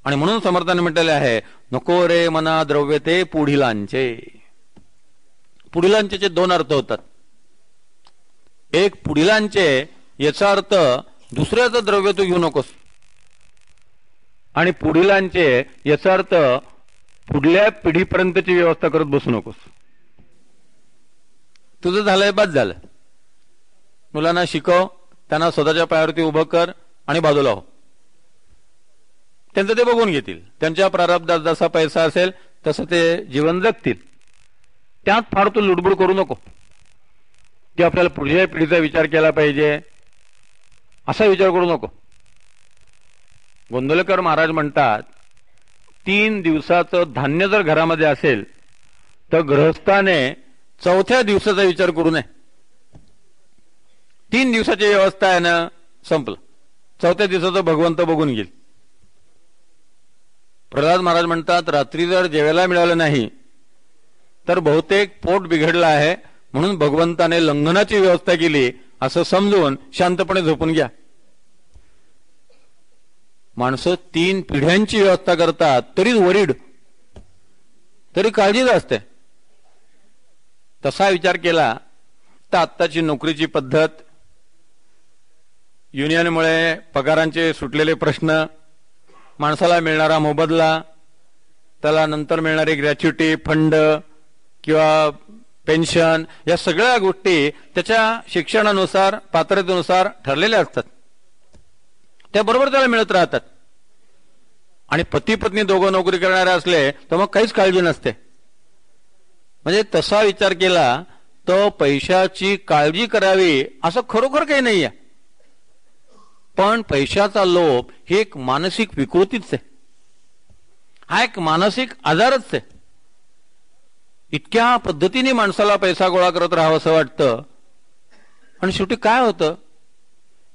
आणि म्हणून समर्थाने म्हटलेले आहे, नको रे मना द्रव्य ते पुढिलांचे. पुढिलांचे दोन अर्थ होतात. एक पुढिलांचे याचा अर्थ दुसऱ्याचं द्रव्य तू घेऊ नकोस. आणि पुढिलांचे याचा अर्थ पुढल्या पिढीपर्यंतची व्यवस्था करत बसू नकोस. तुझं झालंय बस झालं. मुलांना शिकव, त्यांना स्वतःच्या पायावरती उभं कर आणि बाजूला हो. त्यांचं ते बघून घेतील. त्यांच्या प्रारब्धात जसा पैसा असेल तसं ते जीवन जगतील. त्यात फार तू लुडबुड करू नको की आपल्याला पुढच्या पिढीचा विचार केला पाहिजे, असा विचार करू नको. गोंदवलेकर महाराज म्हणतात, 3 दिवसाचं धान्य जर घरामध्ये असेल तर गृहस्थाने 4थ्या दिवसाचा विचार करू नये. 3 दिवसाची व्यवस्था आहे ना, संपलं. 4थ्या दिवसाचं भगवंत बघून घेईल. प्रल्हाद महाराज म्हणतात, रात्री जर जेवायला मिळालं नाही तर बहुतेक पोट बिघडलं आहे, म्हणून भगवंताने लंघनाची व्यवस्था केली असं समजून शांतपणे झोपून घ्या. माणसं 3 पिढ्यांची व्यवस्था करतात तरी वरीड, तरी काळजीच असते. तसा विचार केला तर आत्ताची नोकरीची पद्धत, युनियनमुळे पगारांचे सुटलेले प्रश्न, माणसाला मिळणारा मोबदला, त्याला नंतर मिळणारी ग्रॅच्युटी, फंड किंवा पेन्शन, या सगळ्या गोष्टी त्याच्या शिक्षणानुसार, पात्रतेनुसार ठरलेल्या असतात. त्याबरोबर त्याला मिळत राहतात. आणि पती पत्नी दोघं नोकरी करणारे असले तर मग काहीच काळजी नसते. म्हणजे तसा विचार केला तर पैशाची काळजी करावी असं खरोखर काही नाहीये. पण पैशाचा लोभ ही एक मानसिक विकृतीच आहे. हा एक मानसिक आजारच आहे. इतक्या पद्धतीने माणसाला पैसा गोळा करत राहावं असं वाटतं. आणि शेवटी काय होतं,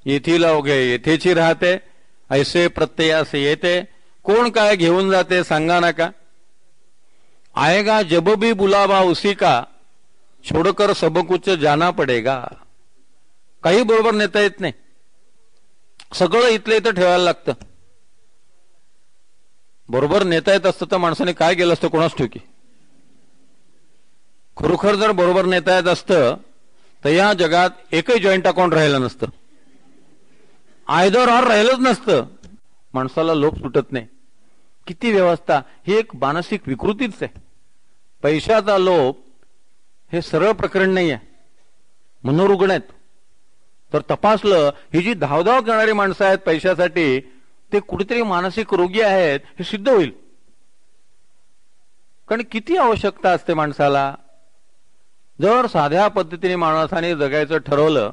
येथील अवघे येथेची राहते, ऐसे प्रत्ययासे येते, कोण काय घेऊन जाते सांगा नका. आएगा जब भी बुलावा उसी का, छोडकर सब कुछ जाना पडेगा. काही बरोबर नेता येत नाही. सगळं इथलं इथं ठेवायला लागतं. बरोबर नेता येत असतं तर माणसाने काय केलं असतं कोणास ठाऊकी. खरोखर जर बरोबर नेता येत असतं तर या जगात एकही जॉईंट अकाउंट राहिलं नसतं. आयदर ऑर राहिलंच नसतं. माणसाला लोभ सुटत नाही. किती व्यवस्था, ही एक मानसिक विकृतीच आहे. पैशाचा लोभ हे सरळ प्रकरण नाही आहे, मनोरुग्ण आहेत. तर तपासलं, ही जी धावधाव करणारी माणसं आहेत पैशासाठी, ते कुठेतरी मानसिक रोगी आहेत हे सिद्ध होईल. कारण किती आवश्यकता असते माणसाला. जर साध्या पद्धतीने माणसाने जगायचं ठरवलं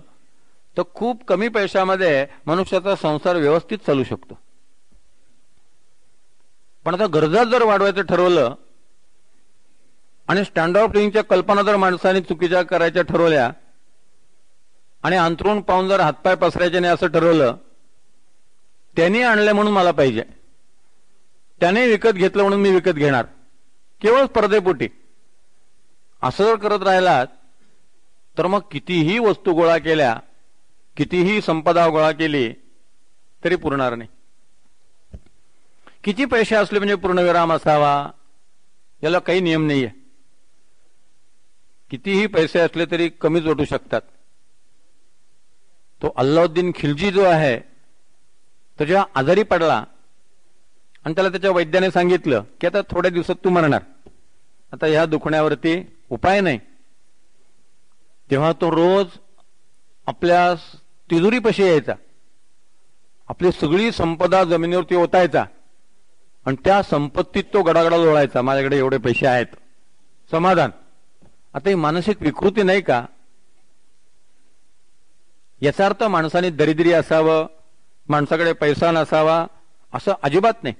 तर खूप कमी पैशामध्ये मनुष्याचा संसार व्यवस्थित चालू शकतो. पण आता गरजा जर वाढवायचं ठरवलं आणि स्टँडर्ड ऑफ लिव्हिंगच्या कल्पना जर माणसाने चुकीच्या करायच्या ठरवल्या आणि अंथरूण पाहून जर हातपाय पसरायचे नाही असं ठरवलं, त्यांनी आणले म्हणून मला पाहिजे, त्याने विकत घेतलं म्हणून मी विकत घेणार, केवळ स्पर्धेपोटी. असं जर करत राहिलात तर मग कितीही वस्तू गोळा केल्या, कितीही संपदा गोळा केली तरी पुरणार नाही. किती पैसे असले म्हणजे पूर्णविराम असावा याला काही नियम नाहीये. कितीही पैसे असले तरी कमीच वाटू शकतात. तो अल्लाउद्दीन खिलजी जो आहे तो जेव्हा आजारी पडला आणि त्याला त्याच्या वैद्याने सांगितलं की आता थोड्या दिवसात तू मरणार, आता ह्या दुखण्यावरती उपाय नाही, तेव्हा तो रोज आपल्या तिजोरीपाशी यायचा, आपली सगळी संपदा जमिनीवरती ओतायचा आणि त्या संपत्तीत तो गडागडा लोळायचा, माझ्याकडे एवढे पैसे आहेत, समाधान. आता ही मानसिक विकृती नाही का? याचा अर्थ माणसाने दरिद्री असावं, माणसाकडे पैसा नसावा असं अजिबात नाही.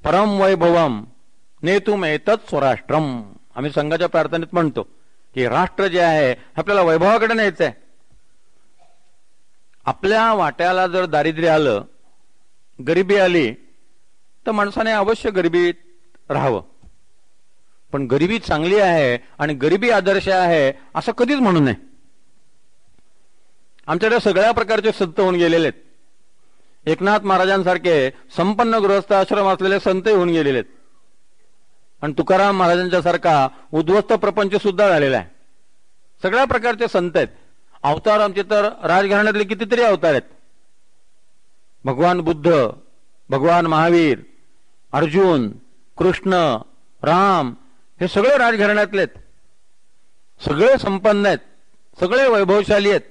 परम वैभवम नेतुम एतत् स्वराष्ट्रम, आम्ही संघाच्या प्रार्थनेत म्हणतो की राष्ट्र जे आहे आपल्याला वैभवाकडे न्यायचं आहे. आपल्या वाट्याला जर दारिद्र्य आलं, गरिबी आली, तर माणसाने अवश्य गरिबीत राहावं. पण गरिबी चांगली आहे आणि गरिबी आदर्श आहे असं कधीच म्हणू नये. आमच्याकडे सगळ्या प्रकारचे संत होऊन गेलेले आहेत. एकनाथ महाराजांसारखे संपन्न गृहस्थ आश्रम असलेले संत होऊन गेलेले आहेत आणि तुकाराम महाराजांच्या सारखा उद्ध्वस्त प्रपंच सुद्धा झालेला आहे. सगळ्या प्रकारचे संत आहेत. अवतार आमचे तर राजघराण्यातले कितीतरी अवतार आहेत. भगवान बुद्ध, भगवान महावीर, अर्जुन, कृष्ण, राम हे सगळे राजघराण्यातले आहेत. सगळे संपन्न आहेत, सगळे वैभवशाली आहेत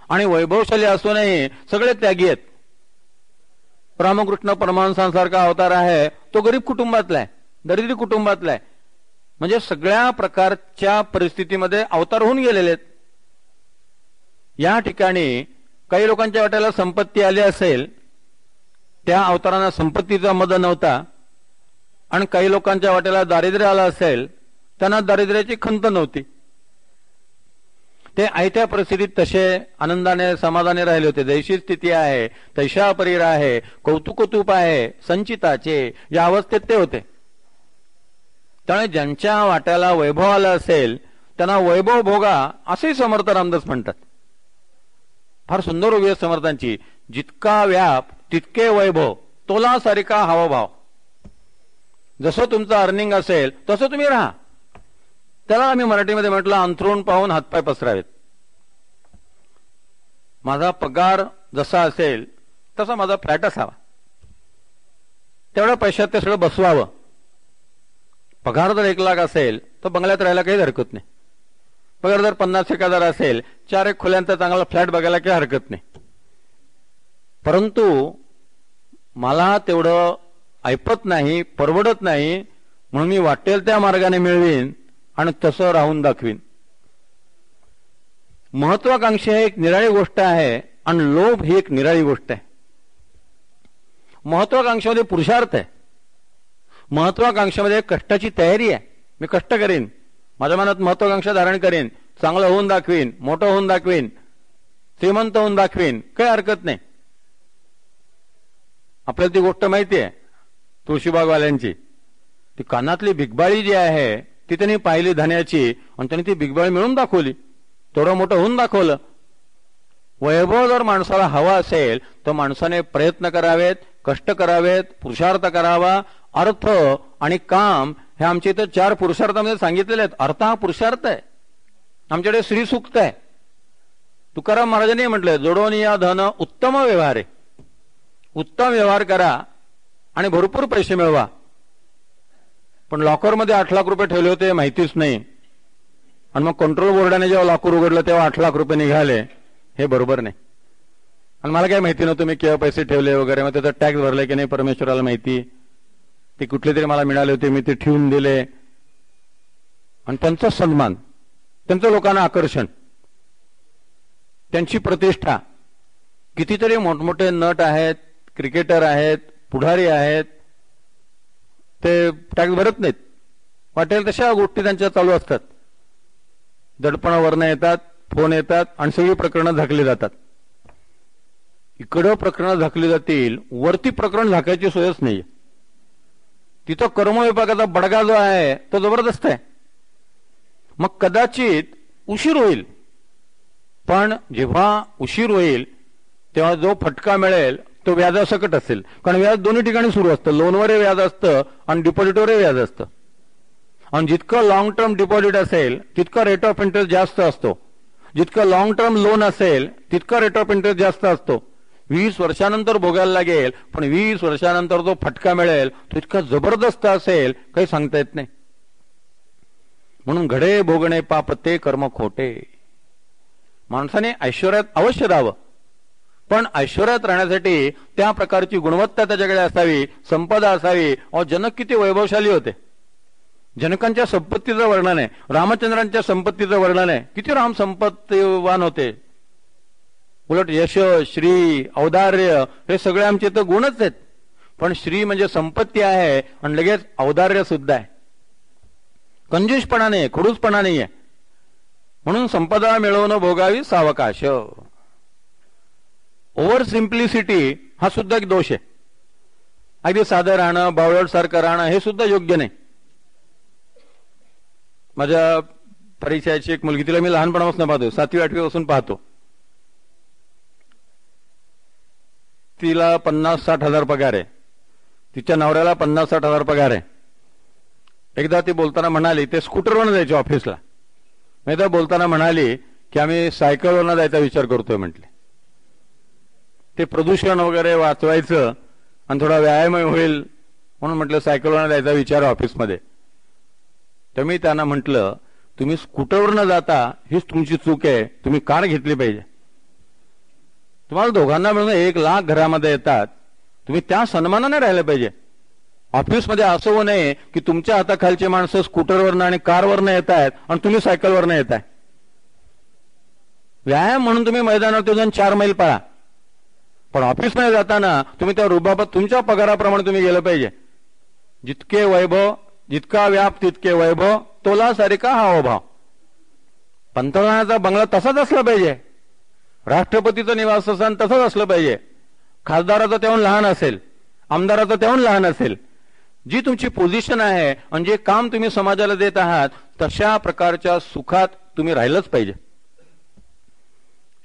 आणि वैभवशाली असूनही सगळे त्यागी आहेत. रामकृष्ण परमहंसांसारखा अवतार आहे तो गरीब कुटुंबातला आहे, दरिद्री कुटुंबातला आहे. म्हणजे सगळ्या प्रकारच्या परिस्थितीमध्ये अवतार होऊन गेलेले आहेत. या ठिकाणी काही लोकांच्या वाट्याला संपत्ती आली असेल, त्या अवतारांना संपत्तीचा मद नव्हता, आणि काही लोकांच्या वाट्याला दारिद्र्य आलं असेल, त्यांना दारिद्र्याची खंत नव्हती. ते आयत्या परिस्थितीत तसे आनंदाने समाधाने राहिले होते. जैशी स्थिती आहे तैशा परीर आहे, कौतुकतूप आहे संचिताचे, या अवस्थेत ते होते. त्यामुळे ज्यांच्या वाट्याला वैभव आलं असेल त्यांना वैभव भोगा असे समर्थ रामदास म्हणतात. फार सुंदर उभी आहे समर्थांची. जितका व्याप तितके वैभव, तोला सारिका हावभाव. जसं तुमचं अर्निंग असेल तसं तुम्ही राहा. त्याला आम्ही मराठीमध्ये म्हटलं अंथरूण पाहून हातपाय पसरावेत. माझा पगार जसा असेल तसा माझा फ्लॅट असावा, तेवढ्या पैशात ते सगळं बसवावं. पगार जर 1 लाख असेल तर बंगल्यात राहायला काही हरकत नाही. पगार जर 50,000 असेल, 4 खोल्यांचा चांगला फ्लॅट बघायला काही हरकत नाही. परंतु मला तेवढं ऐपत नाही, परवडत नाही, म्हणून मी वाटेल त्या मार्गाने मिळवीन आणि तसं राहून दाखवीन. महत्वाकांक्षा ही एक निराळी गोष्ट आहे आणि लोभ ही एक निराळी गोष्ट आहे. महत्वाकांक्षेमध्ये पुरुषार्थ आहे, महत्वाकांक्षेमध्ये कष्टाची तयारी आहे. मी कष्ट करीन, माझ्या मनात महत्वाकांक्षा धारण करीन, चांगलं होऊन दाखवीन, मोठं होऊन दाखवीन, श्रीमंत होऊन दाखवीन, काही हरकत नाही. आपल्याला ती गोष्ट माहिती आहे तुळशीबागवाल्यांची. ती कानातली बिगबाळी जी आहे ती त्यांनी पाहिली धान्याची आणि त्यांनी ती बिगबाळी मिळून दाखवली, थोडं मोठं होऊन दाखवलं. वैभव जर माणसाला हवा असेल तर माणसाने प्रयत्न करावेत, कष्ट करावेत, पुरुषार्थ करावा. अर्थ आणि काम हे आमच्या इथं 4 पुरुषार्थामध्ये सांगितलेले आहेत. अर्थ हा पुरुषार्थ आहे. आमच्याकडे श्रीसूक्त आहे. तुकाराम महाराजांनी म्हटलंय, जोडून या धन उत्तम व्यवहार आहे. उत्तम व्यवहार करा आणि भरपूर पैसे मिळवा. पण लॉकरमध्ये 8 लाख रुपये ठेवले होते माहितीच नाही, आणि मग कंट्रोल बोर्डाने जेव्हा लॉकर उघडलं तेव्हा 8 लाख रुपये निघाले, हे बरोबर नाही. आणि मला काय माहिती नव्हतं मी केव्हा पैसे ठेवले वगैरे, मग त्याचा टॅक्स भरलाय की नाही परमेश्वराला माहिती. ते कुठले तरी मला मिळाले होते, मी ते ठेवून दिले. आणि त्यांचा सन्मान, त्यांचं लोकांना आकर्षण, त्यांची प्रतिष्ठा. कितीतरी मोठमोठे नट आहेत, क्रिकेटर आहेत, पुढारी आहेत, ते टॅक्स भरत नाहीत. वाटेल तशा गोष्टी त्यांच्या चालू असतात. दडपणावरनं येतात, फोन येतात आणि सगळी प्रकरणं झाकली जातात. इकडं प्रकरणं झाकली जातील, वरती प्रकरण झाकायची सोयच नाही. तिथं कर्मविभागाचा बडगा जो आहे तो जबरदस्त आहे. मग कदाचित उशीर होईल, पण जेव्हा उशीर होईल तेव्हा जो फटका मिळेल तो व्याजासकट असेल. कारण व्याज दोन्ही ठिकाणी सुरू असतं, लोनवर व्याज असतं आणि डिपॉझिटवर व्याज असतं. आणि जितकं लॉंग टर्म डिपॉझिट असेल तितका रेट ऑफ इंटरेस्ट जास्त असतो, जितकं लॉंग टर्म लोन असेल तितका रेट ऑफ इंटरेस्ट जास्त असतो. 20 वर्षानंतर भोगायला लागेल, पण 20 वर्षानंतर जो फटका मिळेल तो इतका जबरदस्त असेल काही सांगता येत नाही. म्हणून घडे भोगणे पाप ते कर्म खोटे. माणसाने ऐश्वर्यात अवश्य राहावं, पण ऐश्वर्यात राहण्यासाठी त्या प्रकारची गुणवत्ता त्याच्याकडे असावी, संपदा असावी. जनक किती वैभवशाली होते. जनकांच्या संपत्तीचं वर्णन आहे, रामचंद्रांच्या संपत्तीचं वर्णन आहे. किती राम संपत्तीवान होते. उलट यश, श्री, औदार्य हे सगळे आमचे तर गुणच आहेत. पण श्री म्हणजे संपत्ती आहे आणि लगेच औदार्य सुद्धा आहे. कंजूषपणा नाही, खडूसपणा नाहीये. म्हणून संपदा मिळवणं भोगावी सावकाश. ओव्हर सिम्प्लिसिटी हा सुद्धा एक दोष आहे. अगदी साधं राहणं, बावळट सारखं राहणं हे सुद्धा योग्य नाही. माझ्या परिचयाची एक मुलगी, तिला मी लहानपणापासून पाहतो, 7वी 8वी पासून पाहतो. तिला 50-60 हजार पगार आहे, तिच्या नवऱ्याला 50-60 हजार पगार आहे. एकदा ती बोलताना म्हणाली, ते स्कूटरवरनं जायचे ऑफिसला. एकदा बोलताना म्हणाली की आम्ही सायकलवरनं जायचा विचार करतोय म्हटले. ते प्रदूषण वगैरे वाचवायचं आणि थोडा व्यायाम होईल म्हणून म्हटलं सायकलवरनं जायचा विचार ऑफिसमध्ये. तर मी त्यांना म्हटलं, तुम्ही स्कूटरवरनं जाता हीच तुमची चूक आहे, तुम्ही कार घेतली पाहिजे. तुम्हाला दोघांना मिळून 1 लाख घरामध्ये येतात, तुम्ही त्या सन्मानाने राहिलं पाहिजे. ऑफिसमध्ये असं होऊ नये की तुमच्या हाताखालची माणसं स्कूटरवरनं आणि कारवरनं येत आहेत आणि तुम्ही सायकलवरनं येत आहे. व्यायाम म्हणून तुम्ही मैदानावर जाऊन 4 मैल पळा, पण ऑफिसमध्ये जाताना तुम्ही त्या रुबाबात तुमच्या पगाराप्रमाणे तुम्ही गेलं पाहिजे. जितके वैभव, जितका व्याप तितके वैभव, तोला सारिका हा अभाव. पंतप्रधानाचा बंगला तसाच असला पाहिजे, राष्ट्रपतीचं निवासस्थान तसंच असलं पाहिजे. खासदाराचं त्याहून लहान असेल, आमदाराचं त्याहून लहान असेल. जी तुमची पोझिशन आहे आणि जे काम तुम्ही समाजाला देत आहात तशा प्रकारच्या सुखात तुम्ही राहिलंच पाहिजे.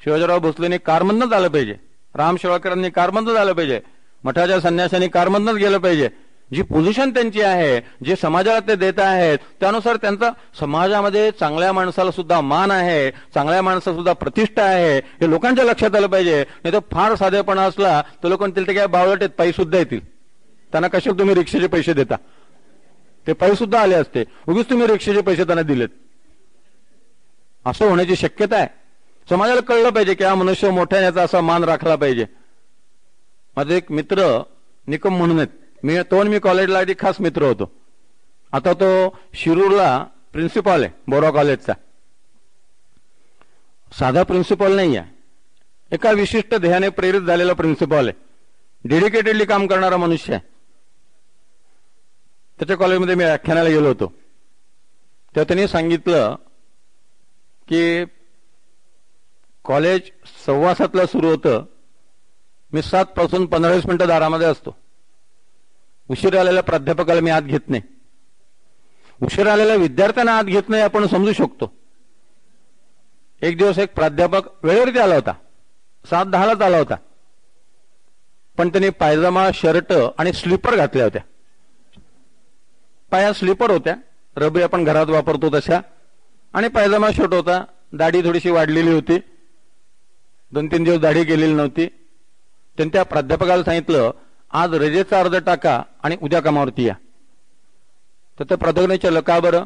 शिवाजीराव भोसलेंनी कारमधनंच आलं पाहिजे, राम शेवाळकरांनी कारमधनंच आलं पाहिजे, मठाच्या संन्याशांनी कारमधनंच गेलं पाहिजे. जी पोझिशन त्यांची आहे, जे समाजाला ते देत आहेत त्यानुसार त्यांचा समाजामध्ये चांगल्या माणसाला सुद्धा मान आहे, चांगल्या माणसाला सुद्धा प्रतिष्ठा आहे, हे लोकांच्या लक्षात आलं पाहिजे. नाही तर फार साधेपणा असला तर लोक म्हणतील ते काय बावळट आहेत, पायी सुद्धा येतील. त्यांना कशाला तुम्ही रिक्षेचे पैसे देता, ते पायी सुद्धा आले असते, उगीच तुम्ही रिक्षेचे पैसे त्यांना दिलेत. असं होण्याची शक्यता आहे. समाजाला कळलं पाहिजे की हा मनुष्य मोठ्याने याचा असा मान राखला पाहिजे. माझे एक मित्र निकम म्हणून आहेत, मी कॉलेजला अगदी खास मित्र होतो. आता तो शिरूरला प्रिन्सिपॉल आहे बोरा कॉलेजचा. साधा प्रिन्सिपॉल नाही आहे, एका विशिष्ट ध्येयाने प्रेरित झालेला प्रिन्सिपॉल आहे, डेडिकेटेडली काम करणारा मनुष्य आहे. त्याच्या कॉलेजमध्ये मी व्याख्यानाला गेलो होतो, तेव्हा त्यांनी सांगितलं की कॉलेज 7:15 सुरू होतं, मी 7 पासून 15-20 मिनिटं दारामध्ये असतो. उशीर आलेल्या प्राध्यापकाला मी आत घेत नाही, उशीर आलेल्या विद्यार्थ्यांना आत घेत नाही आपण समजू शकतो. एक दिवस एक प्राध्यापक वेळेवरती आला होता, 7:10लाच आला होता, पण त्यांनी पायजामा, शर्ट आणि स्लीपर घातल्या होत्या. पायात स्लीपर होत्या, रबरी आपण घरात वापरतो तशा, आणि पायजामा शर्ट होता. दाढी थोडीशी वाढलेली होती, 2-3 दिवस दाढी केलेली नव्हती. त्यांनी त्या प्राध्यापकाला सांगितलं, आज रजेचा अर्ज टाका आणि उद्या कामावरती या. तर त्या प्राध्यापकाने विचारलं, का बरं?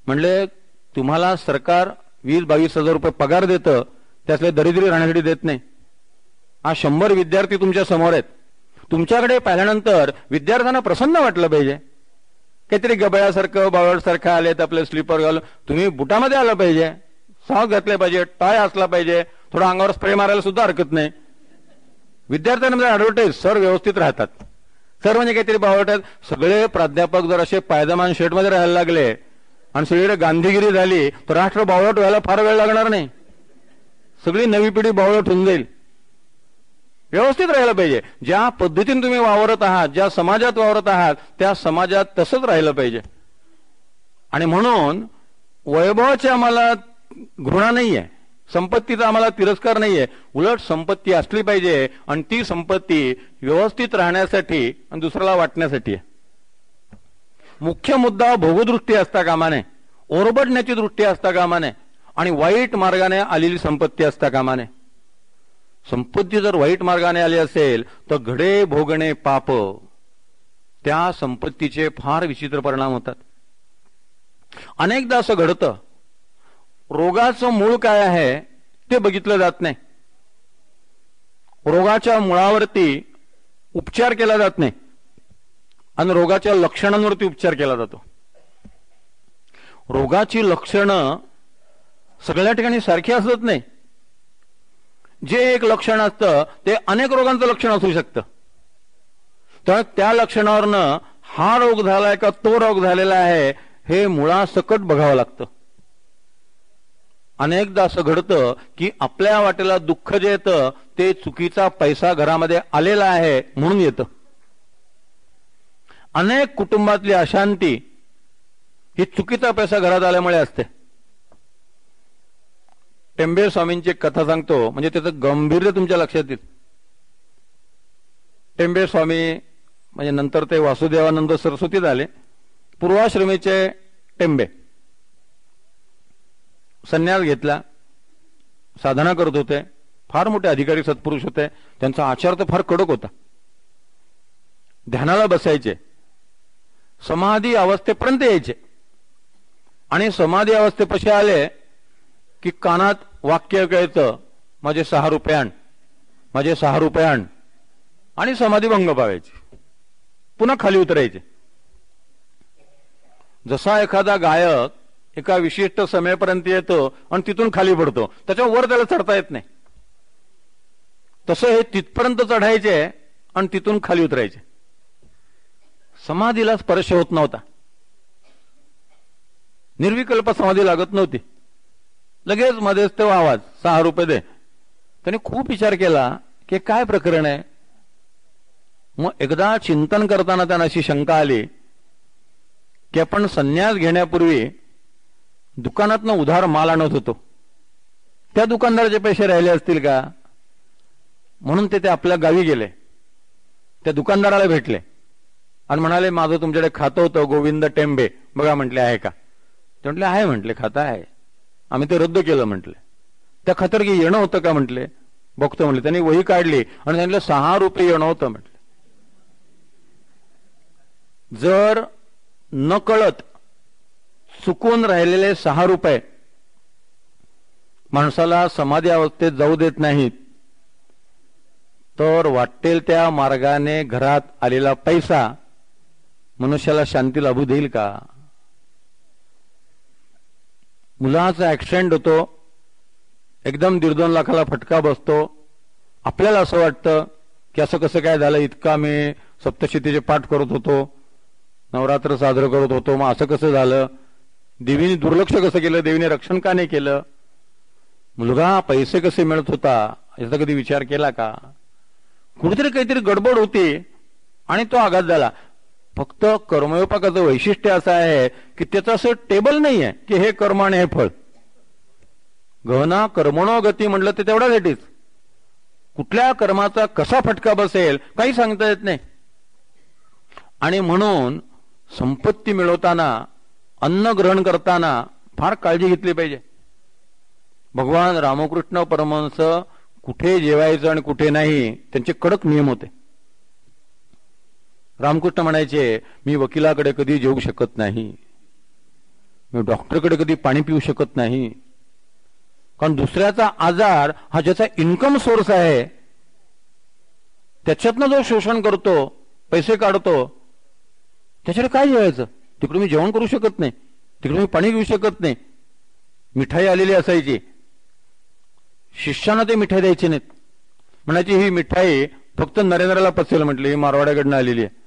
म्हणले, तुम्हाला सरकार 20-22 हजार रुपये पगार देतं, त्यातले दरिद्री राहण्यासाठी देत नाही. आज 100 विद्यार्थी तुमच्या समोर आहेत, तुमच्याकडे पाहिल्यानंतर विद्यार्थ्यांना प्रसन्न वाटलं पाहिजे. काहीतरी गबळ्यासारखं बावळटसारखं आलेत, आपले स्लीपर घालून, तुम्ही बुटामध्ये आलं पाहिजे, सॉक्स घातले पाहिजे, टाय असला पाहिजे, थोडा अंगावर स्प्रे मारायला सुद्धा हरकत नाही. विद्यार्थ्यांमध्ये ऍडव्हर्टाईज सर व्यवस्थित राहतात, सर म्हणजे काहीतरी बावळटात. सगळे प्राध्यापक जर असे पायजमान शर्टमध्ये राहायला लागले आणि सगळीकडे गांधीगिरी झाली तर राष्ट्र बावळट व्हायला फार वेळ लागणार नाही, सगळी नवी पिढी बावळट होऊन जाईल. व्यवस्थित राहिलं पाहिजे. ज्या पद्धतीने तुम्ही वावरत आहात, ज्या समाजात वावरत आहात, त्या समाजात तसंच राहिलं पाहिजे. आणि म्हणून वैभवाची आम्हाला घृणा नाहीये, संपत्तीचा आम्हाला तिरस्कार नाहीये. उलट संपत्ती असली पाहिजे आणि ती संपत्ती व्यवस्थित राहण्यासाठी आणि दुसऱ्याला वाटण्यासाठी आहे. मुख्य मुद्दा भोगदृष्टी असता कामा नये, ओरबडण्याची दृष्टी असता कामा नये आणि वाईट मार्गाने आलेली संपत्ती असता कामा नये. संपत्ती जर वाईट मार्गाने आली असेल तर घडे भोगणे पाप, त्या संपत्तीचे फार विचित्र परिणाम होतात. अनेकदा असं घडतं, रोगाचं मूळ काय आहे ते बघितलं जात नाही. रोगाच्या मुळावरती उपचार केला जात नाही आणि रोगाच्या लक्षणांवरती उपचार केला जातो. रोगाची लक्षणं सगळ्या ठिकाणी सारखी असत नाही. जे एक लक्षण असतं ते अनेक रोगांचं लक्षण असू शकतं. तर त्या लक्षणावरनं हा रोग झालाय का तो रोग झालेला आहे हे मुळासकट बघावं लागतं. अनेकदा असं घडतं की आपल्या वाटेला दुःख जे येतं ते चुकीचा पैसा घरामध्ये आलेला आहे म्हणून येतं. अनेक कुटुंबातली अशांती ही चुकीचा पैसा घरात आल्यामुळे असते. टेंबे स्वामींची एक कथा सांगतो, म्हणजे त्याचं गांभीर्य तुमच्या लक्षात येईल. टेंबे स्वामी म्हणजे नंतर ते वासुदेवानंद सरस्वती झाले, पूर्वाश्रमीचे टेंबे. संन्यास घेतला, साधना करत होते, फार मोठे अधिकारी सत्पुरुष होते. त्यांचा आचार तर फार कडक होता. ध्यानाला बसायचे, समाधी अवस्थेपर्यंत यायचे आणि समाधी अवस्थेपाशी आले की कानात वाक्य कळतं, माझे 6 रुपये आण, माझे 6 रुपये आण, आणि समाधी भंग पावायची. पुन्हा खाली उतरायचे. जसा एखादा गायक एका विशिष्ट समयापर्यंत येतो आणि तिथून खाली पडतो, त्याच्यावर वर त्याला चढता येत नाही, तसं हे तिथपर्यंत चढायचे आणि तिथून खाली उतरायचे. समाधीला स्पर्श होत नव्हता. निर्विकल्प समाधी लागत नव्हती. लगेच मध्येच तो आवाज, 6 रुपये दे. त्याने खूप विचार केला की काय प्रकरण आहे. मग एकदा चिंतन करताना त्यांना अशी शंका आली की आपण संन्यास घेण्यापूर्वी दुकानातनं उधार माल आणत होतो, त्या दुकानदाराचे पैसे राहिले असतील का. म्हणून ते आपल्या गावी गेले, त्या दुकानदाराला भेटले आणि म्हणाले, माझं तुमच्याकडे खातं होतं गोविंद टेंबे, बघा म्हटले आहे का. ते म्हटले आहे. म्हटले खातं आहे, आम्ही ते रद्द केलं. म्हटले त्या खात्यावर की येणं होतं का. म्हटले बघतो. म्हटले त्यांनी वही काढली आणि सांगितलं 6 रुपये येणं होतं. म्हटले जर न कळत चुकून राहिलेले 6 रुपये माणसाला समाधी अवस्थेत जाऊ देत नाहीत, तर वाटेल त्या मार्गाने घरात आलेला पैसा मनुष्याला शांती लाभू देईल का. मुलाचा ऍक्सिडेंट होतो, एकदम 1.5-2 लाखाला फटका बसतो. आपल्याला असं वाटतं की असं कसं काय झालं, इतका मी सप्तशतीचे पाठ करत होतो, नवरात्र साजरं करत होतो, मग असं कसं झालं, देवीने दुर्लक्ष कसं केलं, देवीने रक्षण का नाही केलं, मुलगा पैसे कसे मिळत होता याचा कधी विचार केला का. कुठेतरी काहीतरी गडबड होती आणि तो आघात झाला. फक्त कर्मयोपाकाचं वैशिष्ट्य असं आहे की त्याचं असं टेबल नाही आहे की हे कर्म आणि हे फळ. गहना कर्मणो गती म्हटलं ते तेवढ्यासाठीच. कुठल्या कर्माचा कसा फटका बसेल काही सांगता येत नाही. आणि म्हणून संपत्ती मिळवताना, अन्न ग्रहण करताना फार काळजी घेतली पाहिजे. भगवान रामकृष्ण परमहंस कुठे जेवायचं आणि कुठे नाही त्यांचे कडक नियम होते. रामकृष्ण म्हणायचे, मी वकिलाकडे कधी जेवू शकत नाही, मी डॉक्टरकडे कधी पाणी पिऊ शकत नाही, कारण दुसऱ्याचा आजार हा ज्याचा इन्कम सोर्स आहे त्याच्यातनं जो शोषण करतो, पैसे काढतो, त्याच्याकडे काय जेवायचं. तिकडे मी जेवण करू शकत नाही, तिकडे मी पाणी घेऊ शकत नाही. मिठाई आलेली असायची, शिष्यानं ते मिठाई द्यायची नाहीत. म्हणायची ही मिठाई फक्त नरेंद्रला पचेल. म्हटले ही मारवाड्याकडनं आलेली आहे,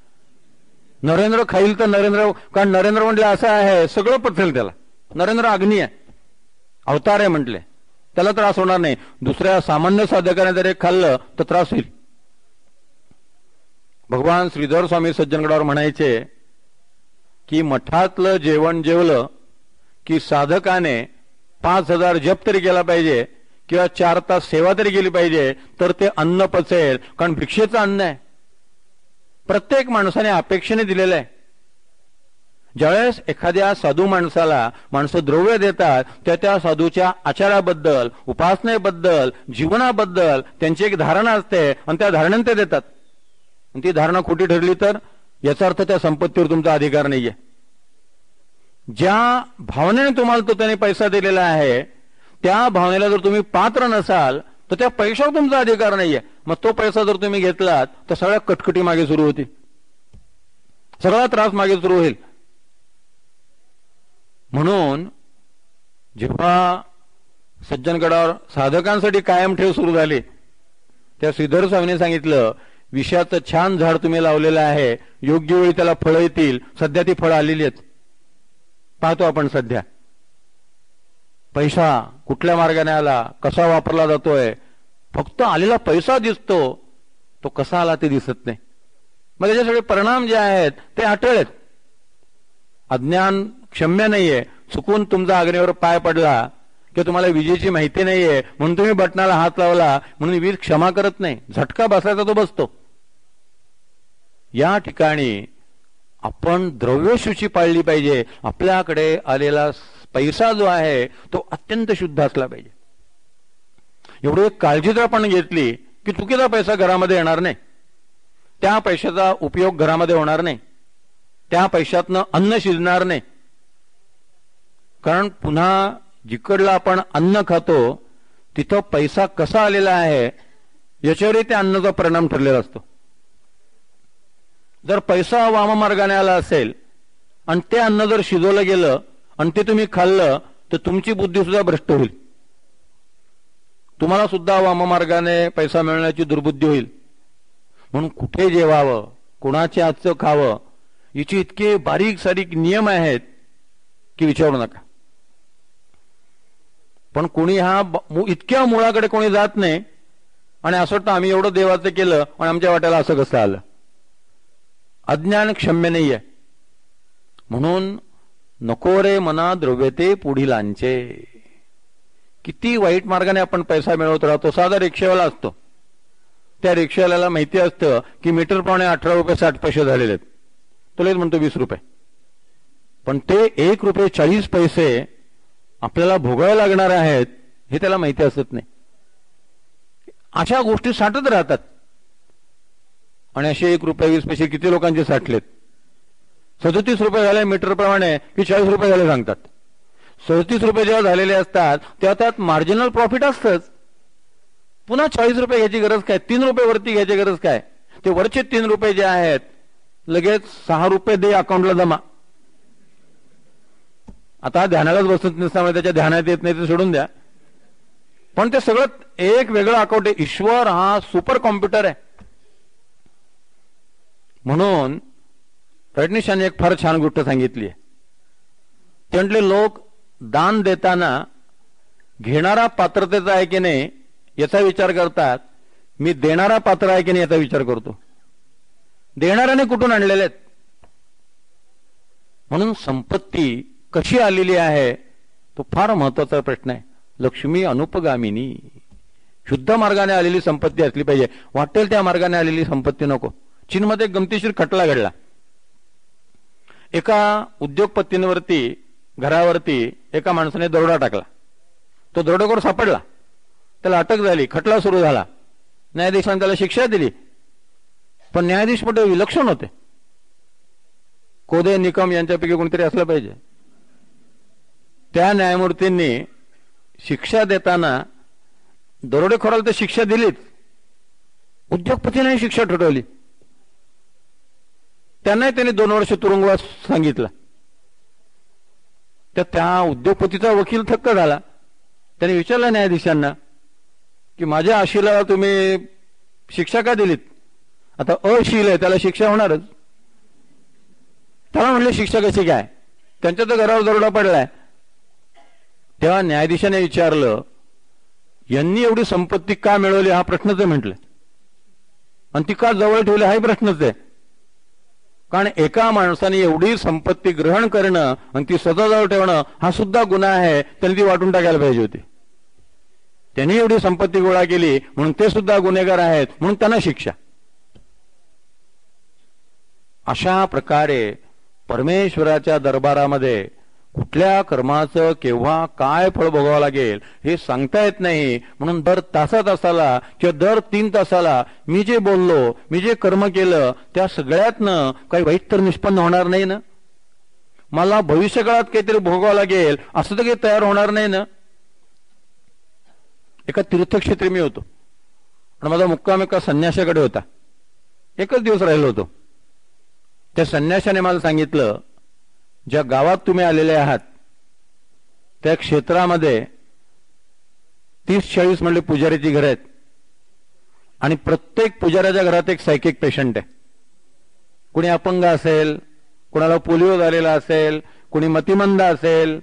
नरेंद्र खाईल तर नरेंद्र, कारण नरेंद्र म्हटले असं आहे सगळं पचेल त्याला. नरेंद्र अग्नी आहे, अवतार आहे म्हटले, त्याला त्रास होणार नाही. दुसऱ्या सामान्य साधकाने जर एक खाल्लं तर त्रास होईल. भगवान श्रीधर स्वामी सज्जनगडावर म्हणायचे की मठातलं जेवण जेवलं की साधकाने 5,000 जप तरी केला पाहिजे किंवा 4 तास सेवा तरी केली पाहिजे, तर ते अन्न पचेल. कारण भिक्षेचं अन्न आहे, प्रत्येक माणसाने अपेक्षेने दिलेलं आहे. ज्यावेळेस एखाद्या साधू माणसाला माणसं द्रव्य देतात, त्या साधूच्या आचाराबद्दल, उपासनेबद्दल, जीवनाबद्दल त्यांची एक धारणा असते आणि त्या धारणाने ते देतात. ती धारणा खोटी ठरली तर याचा अर्थ त्या संपत्तीवर तुमचा अधिकार नाहीये. ज्या भावनेने तुम्हाला तो त्याने पैसा दिलेला आहे त्या भावनेला जर तुम्ही पात्र नसाल तर त्या पैशावर तुमचा अधिकार नाहीये. मग तो पैसा जर तुम्ही घेतलात तर सगळ्या कटकटी मागे सुरू होती, सगळा त्रास मागे सुरू होईल. म्हणून जेव्हा सज्जनगडावर साधकांसाठी कायम ठेव सुरू झाली त्या श्रीधर स्वामीने सांगितलं, विषयाचं छान झाड तुम्ही लावलेलं आहे, योग्य वेळी त्याला फळं येतील. सध्या ती फळं आलेली आहेत, पाहतो आपण. सध्या पैसा कुठल्या मार्गाने आला, कसा वापरला जातोय, फक्त आलेला पैसा दिसतो, तो कसा आला ते दिसत नाही. मग त्याचे सगळे परिणाम जे आहेत ते अटळ आहेत. अज्ञान क्षम्य नाहीये. चुकून तुमचा अग्नीवर पाय पडला किंवा तुम्हाला विजेची माहिती नाहीये म्हणून तुम्ही बटनाला हात लावला म्हणून वीज क्षमा करत नाही. झटका बसायचा तो बसतो. या ठिकाणी आपण द्रव्यशुची पाळली पाहिजे. आपल्याकडे आलेला पैसा जो आहे तो अत्यंत शुद्ध असला पाहिजे. एवढी काळजी जर आपण घेतली की चुकीचा पैसा घरामध्ये येणार नाही, त्या पैशाचा उपयोग घरामध्ये होणार नाही, त्या पैशातनं अन्न शिजणार नाही. कारण पुन्हा जिकडलं आपण अन्न खातो तिथं पैसा कसा आलेला आहे याच्यावरही त्या अन्नाचा परिणाम ठरलेला असतो. जर पैसा वाममार्गाने आला असेल आणि ते अन्न जर शिजवलं गेलं आणि ते तुम्ही खाल्लं तर तुमची बुद्धी सुद्धा भ्रष्ट होईल. तुम्हाला सुद्धा वाममार्गाने पैसा मिळण्याची दुर्बुद्धी होईल. म्हणून कुठे जेवावं, कोणाच्या हातचं खावं, याचे इतके बारीक सारीक नियम आहेत की विचारू नका. पण कोणी इतक्या मुळाकडे कोणी जात नाही आणि असं वाटतं आम्ही एवढं देवाचं केलं आणि आमच्या वाट्याला असं कसं आलं. अज्ञान क्षम्य नाहीये. म्हणून नको रे मना द्रव्यते पुढीलांचे. किती वाईट मार्गाने आपण पैसा मिळवत राहतो. साधा रिक्षावाला असतो, त्या रिक्षावाल्याला माहिती असतं की मीटर प्रमाणे 18 रुपये 60 पैसे झालेले आहेत, तुलाच म्हणतो 20 रुपये. पण ते 1 रुपये 40 पैसे आपल्याला भोगायला लागणार आहेत हे त्याला माहिती असत नाही. अशा गोष्टी साठत राहतात. आणि असे 1 रुपये 20 पैसे किती लोकांचे साठलेत. 37 रुपये झाले मीटर प्रमाणे की 40 रुपये झाले सांगतात. 37 रुपये जेव्हा झालेले असतात तेव्हा त्यात मार्जिनल प्रॉफिट असतंच. पुन्हा 40 रुपये घ्यायची गरज काय, 3 रुपये वरती घ्यायची गरज काय. ते वरचे 3 रुपये जे आहेत लगेच 6 रुपये दे अकाउंटला जमा. आता ध्यानालाच बसत नसल्यामुळे त्याच्या ध्यानात येत नाही ते सोडून द्या. पण ते सगळं एक वेगळं अकाउंट आहे. ईश्वर हा सुपर कॉम्प्युटर आहे. म्हणून रजनीशांनी एक फार छान गोष्ट सांगितली आहे. ते म्हटले लोक दान देताना घेणारा पात्रतेचा आहे की नाही याचा विचार करतात, मी देणारा पात्र आहे की नाही याचा विचार करतो. देणाऱ्याने कुठून आणलेले आहेत. म्हणून संपत्ती कशी आलेली आहे तो फार महत्वाचा प्रश्न आहे. लक्ष्मी अनुपगामिनी, शुद्ध मार्गाने आलेली संपत्ती असली पाहिजे. वाटेल त्या मार्गाने आलेली संपत्ती नको. चीनमध्ये गमतीशीर खटला घडला. एका उद्योगपतींवरती घरावरती एका माणसाने दरोडा टाकला. तो दरोडेखोर सापडला, त्याला अटक झाली, खटला सुरू झाला. न्यायाधीशाने त्याला शिक्षा दिली. पण न्यायाधीश मोठे विलक्षण होते. कोदे निकम यांच्यापैकी कोणतरी असलं पाहिजे. त्या न्यायमूर्तींनी शिक्षा देताना दरोडेखोराला तर शिक्षा दिलीच, उद्योगपतीने शिक्षा ठरवली. त्यांनाही त्यांनी 2 वर्ष तुरुंगवास सांगितला. तर त्या उद्योगपतीचा वकील थक्क झाला. त्याने विचारलं न्यायाधीशांना की माझ्या आशीला तुम्ही शिक्षा का दिलीत. आता अशील आहे त्याला शिक्षा होणारच. त्याला म्हणले शिक्षा कशी काय, त्यांच्या तर घरावर दरोडा पडलाय. तेव्हा न्यायाधीशाने विचारलं यांनी एवढी संपत्ती का मिळवली हा प्रश्न ते म्हटलं. आणि ती का जवळ ठेवली हाही प्रश्नच आहे. कारण एका माणसाने एवढी संपत्ती ग्रहण करणं आणि ती स्वतःजवळ ठेवणं हा सुद्धा गुन्हा आहे. त्यांनी ती वाटून टाकायला पाहिजे होती. त्यांनी एवढी संपत्ती गोळा केली म्हणून ते सुद्धा गुन्हेगार आहेत, म्हणून त्यांना शिक्षा. अशा प्रकारे परमेश्वराच्या दरबारामध्ये कुठल्या कर्माचं केव्हा काय फळ भोगावं लागेल हे सांगता येत नाही. म्हणून दर तासाला किंवा दर 3 तासाला मी जे बोललो, मी जे कर्म केलं त्या सगळ्यातनं काही वाईट तर निष्पन्न होणार नाही ना. मला भविष्यकाळात काहीतरी भोगावं लागेल असं तर काही तयार होणार नाही ना. एका तीर्थक्षेत्री मी होतो आणि माझा मुक्काम एका संन्याशाकडे होता. एकच दिवस राहिलो होतो. त्या संन्याशाने मला सांगितलं, ज्या गावात तुम्ही आलेले आहात त्या क्षेत्रामध्ये 30-40 म्हणले पुजारीची घरं आहेत आणि प्रत्येक पुजाऱ्याच्या घरात एक सायकिक पेशंट आहे. कुणी अपंग असेल, कुणाला पोलिओ झालेला असेल, कुणी मतिमंद असेल,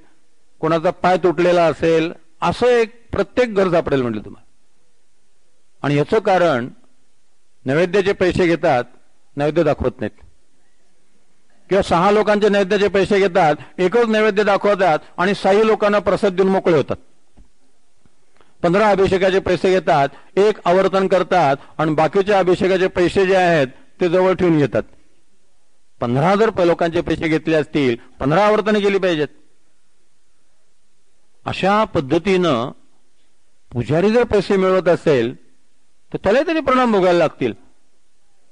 कुणाचा पाय तुटलेला असेल, असं एक प्रत्येक घर सापडेल म्हटलं तुम्हाला. आणि याचं कारण नैवेद्याचे पैसे घेतात, नैवेद्य दाखवत नाहीत. किंवा 6 लोकांचे नैवेद्याचे पैसे घेतात, एकच नैवेद्य दाखवतात आणि 6 लोकांना प्रसाद देऊन मोकळे होतात. 15 अभिषेकाचे पैसे घेतात, एक आवर्तन करतात आणि बाकीचे अभिषेकाचे पैसे जे आहेत ते जवळ ठेवून घेतात. 15 जर लोकांचे पैसे घेतले असतील, 15 आवर्तने केली पाहिजेत. अशा पद्धतीनं पुजारी जर पैसे मिळवत असेल तर त्याला तरी परिणाम भोगायला लागतील.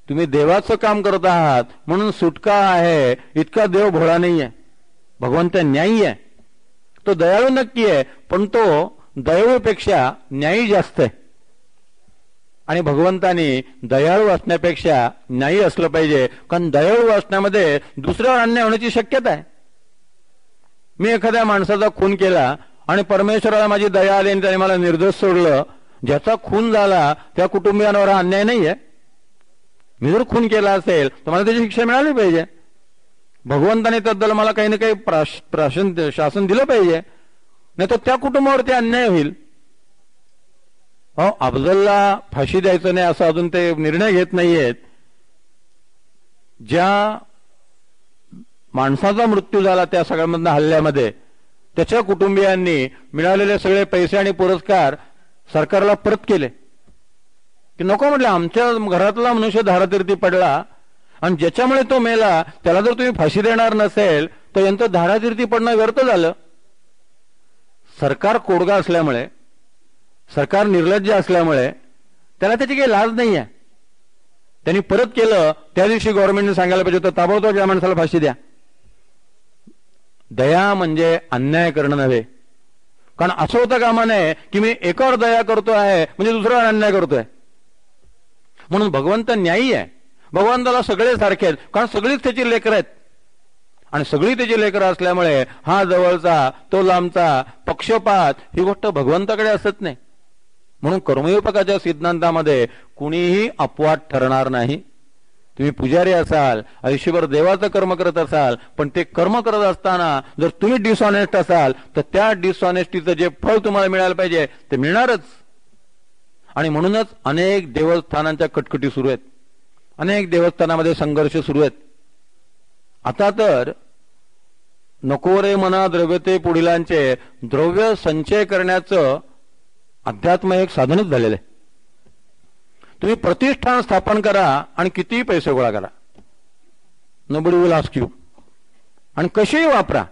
तुम्ही देवाचं काम करत आहात म्हणून सुटका आहे, इतका देव भोळा नाही आहे. भगवंत न्यायी आहे, तो दयाळू नक्की आहे, पण तो दयाळूपेक्षा न्यायी जास्त आहे. आणि भगवंतानी दयाळू असण्यापेक्षा न्यायी असलं पाहिजे, कारण दयाळू असण्यामध्ये दुसऱ्यावर अन्याय होण्याची शक्यता आहे. मी एखाद्या माणसाचा खून केला आणि परमेश्वराला माझी दया आली आणि त्याने मला निर्दोष सोडलं, ज्याचा खून झाला त्या कुटुंबियांवर हा अन्याय नाही आहे. मी जर खून केला असेल तर मला त्याची शिक्षा मिळाली पाहिजे. भगवंताने त्याबद्दल मला काही ना काही शासन दिलं पाहिजे, नाही तर त्या कुटुंबावरती अन्याय होईल. अफजलला फाशी द्यायचं नाही असं अजून ते निर्णय घेत नाहीयेत. ज्या माणसाचा मृत्यू झाला त्या सगळ्यामधल्या हल्ल्यामध्ये त्याच्या कुटुंबियांनी मिळालेले सगळे पैसे आणि पुरस्कार सरकारला परत केले. की नको म्हटलं, आमच्या घरातला मनुष्य धारातीर्थी पडला आणि ज्याच्यामुळे तो मेला त्याला जर तुम्ही फाशी देणार नसेल तर यांचं धारातीर्थी पडणं व्यर्थ झालं. सरकार कोडगा असल्यामुळे, सरकार निर्लज्ज असल्यामुळे त्याला त्याची काही लाज नाही आहे. त्यांनी परत केलं, त्या दिवशी गव्हर्नमेंटने सांगायला पाहिजे होतं ताबडतोब या माणसाला फाशी द्या. दया म्हणजे अन्याय करणं नव्हे. कारण असं होतं कामा नये की मी एकावर दया करतो आहे म्हणजे दुसऱ्यावर अन्याय करतोय. म्हणून भगवंत न्यायी आहे. भगवंताला सगळे सारखे आहेत, कारण सगळीच त्याची लेकरं आहेत. आणि सगळी त्याची लेकरं असल्यामुळे हा जवळचा तो लांबचा पक्षपात ही गोष्ट भगवंताकडे असत नाही. म्हणून कर्मयोपकाच्या सिद्धांतामध्ये कुणीही अपवाद ठरणार नाही. तुम्ही पुजारी असाल, आयुष्यभर देवाचं कर्म करत असाल, पण ते कर्म करत असताना जर तुम्ही डिसऑनेस्ट असाल तर त्या डिसऑनेस्टीचं जे फळ तुम्हाला मिळायला पाहिजे ते मिळणारच. आणि म्हणूनच अनेक देवस्थानांच्या कटकटी सुरू आहेत, अनेक देवस्थानामध्ये संघर्ष सुरू आहेत. आता तर नको रे मना द्रव्यते पुढीलांचे द्रव्य संचय करण्याचं अध्यात्म एक साधनच झालेलं आहे. तुम्ही प्रतिष्ठान स्थापन करा आणि कितीही पैसे गोळा करा, नोबडी विल आस्क यू, आणि कसेही वापरा.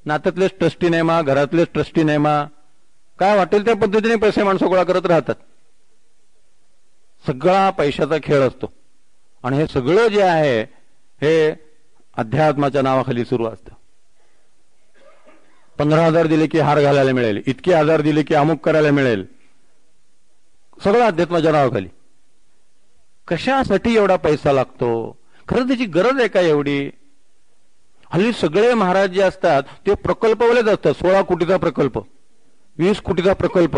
नात्यातलेच ट्रस्टी नेमा, घरातलेच ट्रस्टी नेमा, काय वाटेल त्या पद्धतीने पैसे माणसं गोळा करत राहतात. सगळा पैशाचा खेळ असतो. आणि हे सगळं जे आहे हे अध्यात्माच्या नावाखाली सुरू असतं. 15,000 दिले की हार घालायला मिळेल, इतके 1000 दिले की अमुक करायला मिळेल, सगळं अध्यात्माच्या नावाखाली. कशासाठी एवढा पैसा लागतो? खरं त्याची गरज आहे का एवढी? हल्ली सगळे महाराज जे असतात ते प्रकल्पवालेच असतात. 16 कोटीचा प्रकल्प, 20 कोटीचा प्रकल्प.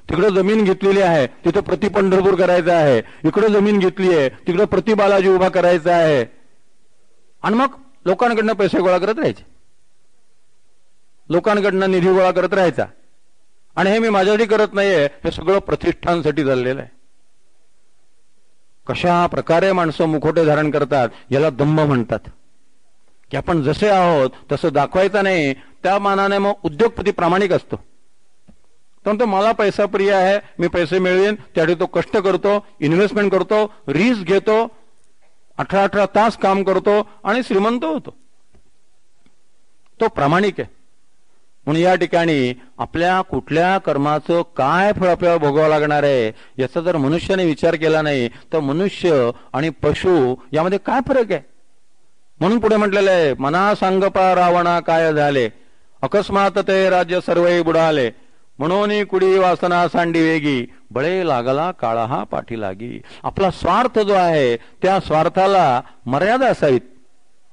तिकडे जमीन घेतलेली आहे, तिथे प्रति पंढरपूर करायचं आहे. इकडे जमीन घेतली आहे, तिकडे प्रति बालाजी उभा करायचा आहे. आणि मग लोकांकडनं पैसे गोळा करत राहायचे, लोकांकडनं निधी गोळा करत राहायचा. आणि हे मी माझ्यासाठी करत नाहीये, हे सगळं प्रतिष्ठानसाठी चाललेलं आहे. कशा प्रकारे माणसं मुखोटे धारण करतात याला दंभ म्हणतात. की आपण जसे आहोत तसं दाखवायचं नाही. त्या मानाने मग उद्योगपती प्रामाणिक असतो. तर मला पैसा प्रिय आहे, मी पैसे मिळवेन, त्यासाठी तो कष्ट करतो, इन्व्हेस्टमेंट करतो, रिस्क घेतो, 18-18 तास काम करतो आणि श्रीमंत होतो. तो प्रामाणिक आहे. म्हणून या ठिकाणी आपल्या कुठल्या कर्माचं काय फळ आपल्याला भोगावं लागणार आहे याचा जर मनुष्याने विचार केला नाही तर मनुष्य आणि पशु यामध्ये काय फरक आहे. म्हणून पुढे म्हटलेलं आहे, मना सांगपा रावणा काय झाले, अकस्मात ते राज्य सर्वही बुडाले, म्हणून कुडी वासना सांडी वेगी, बळे लागला काळा हा पाठी लागी. आपला स्वार्थ जो आहे त्या स्वार्थाला मर्यादा असावीत,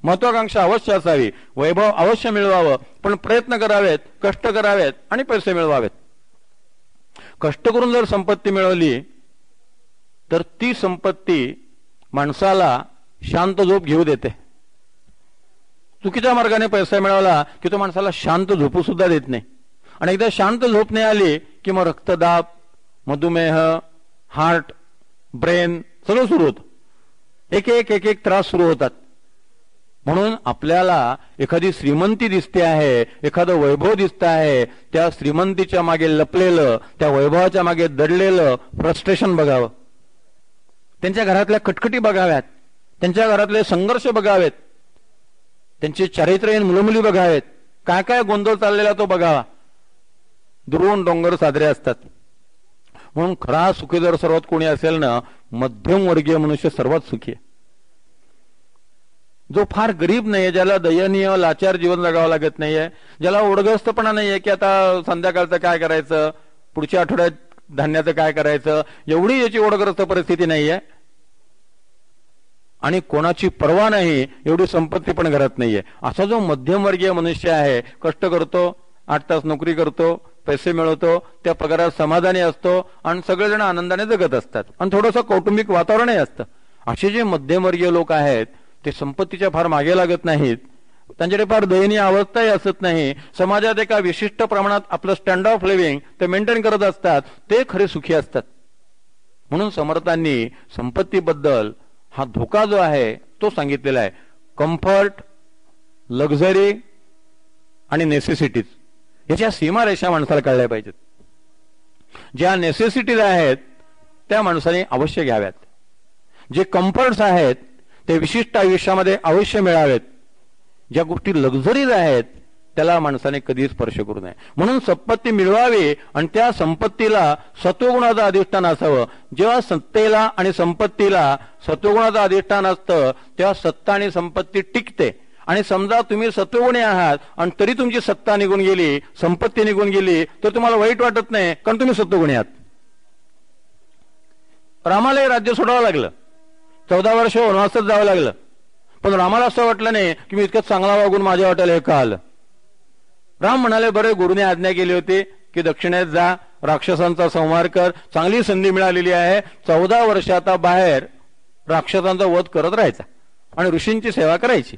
महत्वाकांक्षा अवश्य असावी, वैभव अवश्य मिळवावं, पण प्रयत्न करावेत, कष्ट करावेत आणि पैसे मिळवावेत. कष्ट करून जर संपत्ती मिळवली तर ती संपत्ती माणसाला शांत झोप घेऊ देते. चुकीच्या मार्गाने पैसा मिळवला की तो माणसाला शांत झोपू सुद्धा देत नाही. आणि एकदा शांत झोप नाही आली की मग रक्तदाब, मधुमेह, हार्ट, ब्रेन सगळं सुरू होतं. एक एक त्रास सुरू होतात. म्हणून आपल्याला एखादी श्रीमंती दिसते आहे, एखादं वैभव दिसत आहे, त्या श्रीमंतीच्या मागे लपलेलं, त्या वैभवाच्या मागे दडलेलं फ्रस्ट्रेशन बघावं, त्यांच्या घरातल्या कटकटी बघाव्यात, त्यांच्या घरातले संघर्ष बघावेत, त्यांचे चारित्र्यहीन मुलमुली बघावेत, काय काय गोंधळ चाललेला तो बघावा. दुर्गुण डोंगर साजरे असतात. म्हणून खरा सुखी जर सर्वात कोणी असेल ना, मध्यमवर्गीय मनुष्य सर्वात सुखी आहे. जो फार गरीब नाहीये, ज्याला दयनीय लाचार जीवन जगावं लागत नाहीये, ज्याला ओढगस्तपणा नाहीये की आता संध्याकाळचं काय करायचं, पुढच्या आठवड्यात धान्याचं काय करायचं, एवढी याची ओढग्रस्त परिस्थिती नाहीये आणि कोणाची पर्वा नाही एवढी संपत्ती पण घरात नाहीये. असा जो मध्यमवर्गीय मनुष्य आहे, कष्ट करतो, 8 तास नोकरी करतो, पैसे मिळवतो, त्या पगारात समाधानी असतो आणि सगळेजण आनंदाने जगत असतात आणि थोडंसं कौटुंबिक वातावरणही असतं. असे जे मध्यमवर्गीय लोक आहेत ते संपत्तीच्या फार मागे लागत नाहीत, त्यांच्याकडे फार दयनीय अवस्थाही असत नाही, समाजात एका विशिष्ट प्रमाणात आपलं स्टँडर्ड ऑफ लिव्हिंग ते मेंटेन करत असतात, ते खरे सुखी असतात. म्हणून समर्थांनी संपत्तीबद्दल हा धोका जो आहे तो सांगितलेला आहे. कम्फर्ट, लक्झरी आणि नेसेसिटीज याच्या सीमारेषा माणसाला कळल्या पाहिजेत. ज्या नेसेसिटीज आहेत त्या माणसाने अवश्य घ्याव्यात. जे कम्फर्ट्स आहेत ते विशिष्ट आयुष्यामध्ये अवश्य मिळावेत. ज्या गोष्टी लक्झरीज आहेत त्याला माणसाने कधीच स्पर्श करू नये. म्हणून संपत्ती मिळवावी आणि त्या संपत्तीला सत्वगुणाचं अधिष्ठान असावं. जेव्हा सत्तेला आणि संपत्तीला सत्वगुणाचं अधिष्ठान असतं तेव्हा सत्ता आणि संपत्ती टिकते. आणि समजा तुम्ही सत्वगुणी आहात आणि तरी तुमची सत्ता निघून गेली, संपत्ती निघून गेली, तर तुम्हाला वाईट वाटत नाही, कारण तुम्ही सत्वगुणी आहात. रामालाही राज्य सोडावं लागलं, 14 वर्ष वनवासात जावं लागलं, पण रामाला असं वाटलं नाही की मी इतकं चांगला वागून माझ्या वाट्याला हे का आलं. राम म्हणाले, बरे गुरुने आज्ञा केली होती की दक्षिणेत जा, राक्षसांचा संहार कर, चांगली संधी मिळालेली आहे, 14 वर्ष आता बाहेर राक्षसांचा वध करत राहायचा आणि ऋषींची सेवा करायची.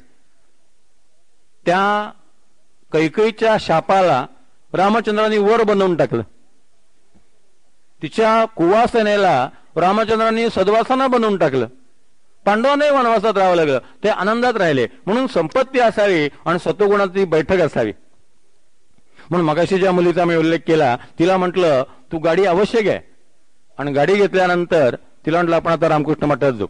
त्या कैकेयीच्या शापाला रामचंद्रांनी वर बनवून टाकलं. तिच्या कुवासनेला रामचंद्रांनी सद्वासना बनवून टाकलं. पांडवांनाही वनवासात राहावं लागलं, ते आनंदात राहिले. म्हणून संपत्ती असावी आणि सत्वगुणाची बैठक असावी. म्हणून मगाशी ज्या मुलीचा मी उल्लेख केला तिला म्हटलं तू गाडी अवश्य घे, आणि गाडी घेतल्यानंतर तिला म्हटलं आपण आता रामकृष्ण मठात जाऊ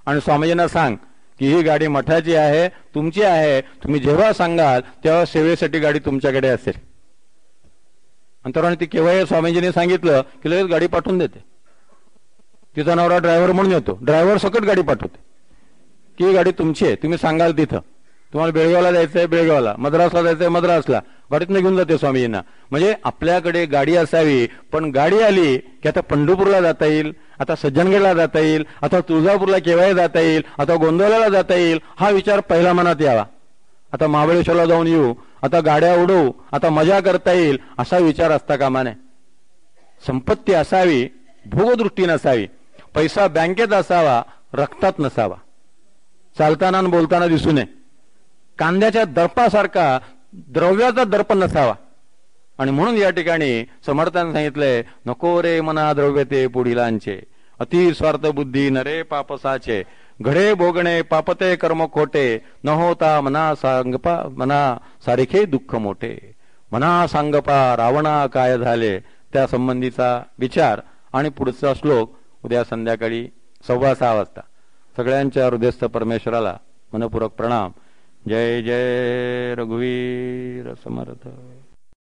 आणि स्वामीजींना सांग की ही गाडी मठाची आहे, तुमची आहे, तुम्ही जेव्हा सांगाल तेव्हा सेवेसाठी गाडी तुमच्याकडे असेल. अंतराने ती केव्हाही स्वामीजींनी सांगितलं की लगेच गाडी पाठवून देते. तिचा नवरा ड्रायव्हर म्हणून येतो, ड्रायव्हर सकट गाडी पाठवते की ही गाडी तुमची आहे, तुम्ही सांगाल तिथं. तुम्हाला बेळगावला जायचंय बेळगावला, मद्रासला जायचंय मद्रासला, गाडीत घेऊन जाते स्वामीजींना. म्हणजे आपल्याकडे गाडी असावी, पण गाडी आली की आता पंढरपूरला जाता येईल, आता सज्जनगडला जाता येईल, आता तुळजापूरला केव्हाही जाता येईल, आता गोंधळाला जाता येईल, हा विचार पहिला मनात यावा. आता महाबळेश्वरला जाऊन येऊ, आता गाड्या उडवू, आता मजा करता येईल, असा विचार असता कामा नये. संपत्ती असावी, भोगदृष्टी नसावी, पैसा बँकेत असावा, रक्तात नसावा, चालताना आणि बोलताना दिसू नये, कांद्याच्या दर्पासारखा द्रव्याचा दर्प नसावा. आणि म्हणून या ठिकाणी समर्थांनी सांगितलंय, नको रे मना द्रव्य ते पुढीलांचे, अति स्वार्थ बुद्धी नरे पापसाचे, घडे भोगणे पापते कर्म खोटे, न होता मना सारखे दुःख मोठे. मना सांगपा रावणा काय झाले, त्या संबंधीचा विचार आणि पुढचा श्लोक उद्या संध्याकाळी 6:15 वाजता. सगळ्यांच्या हृदयस्थ परमेश्वराला मनपूर्वक प्रणाम. जय जय रघुवीर समर्थ.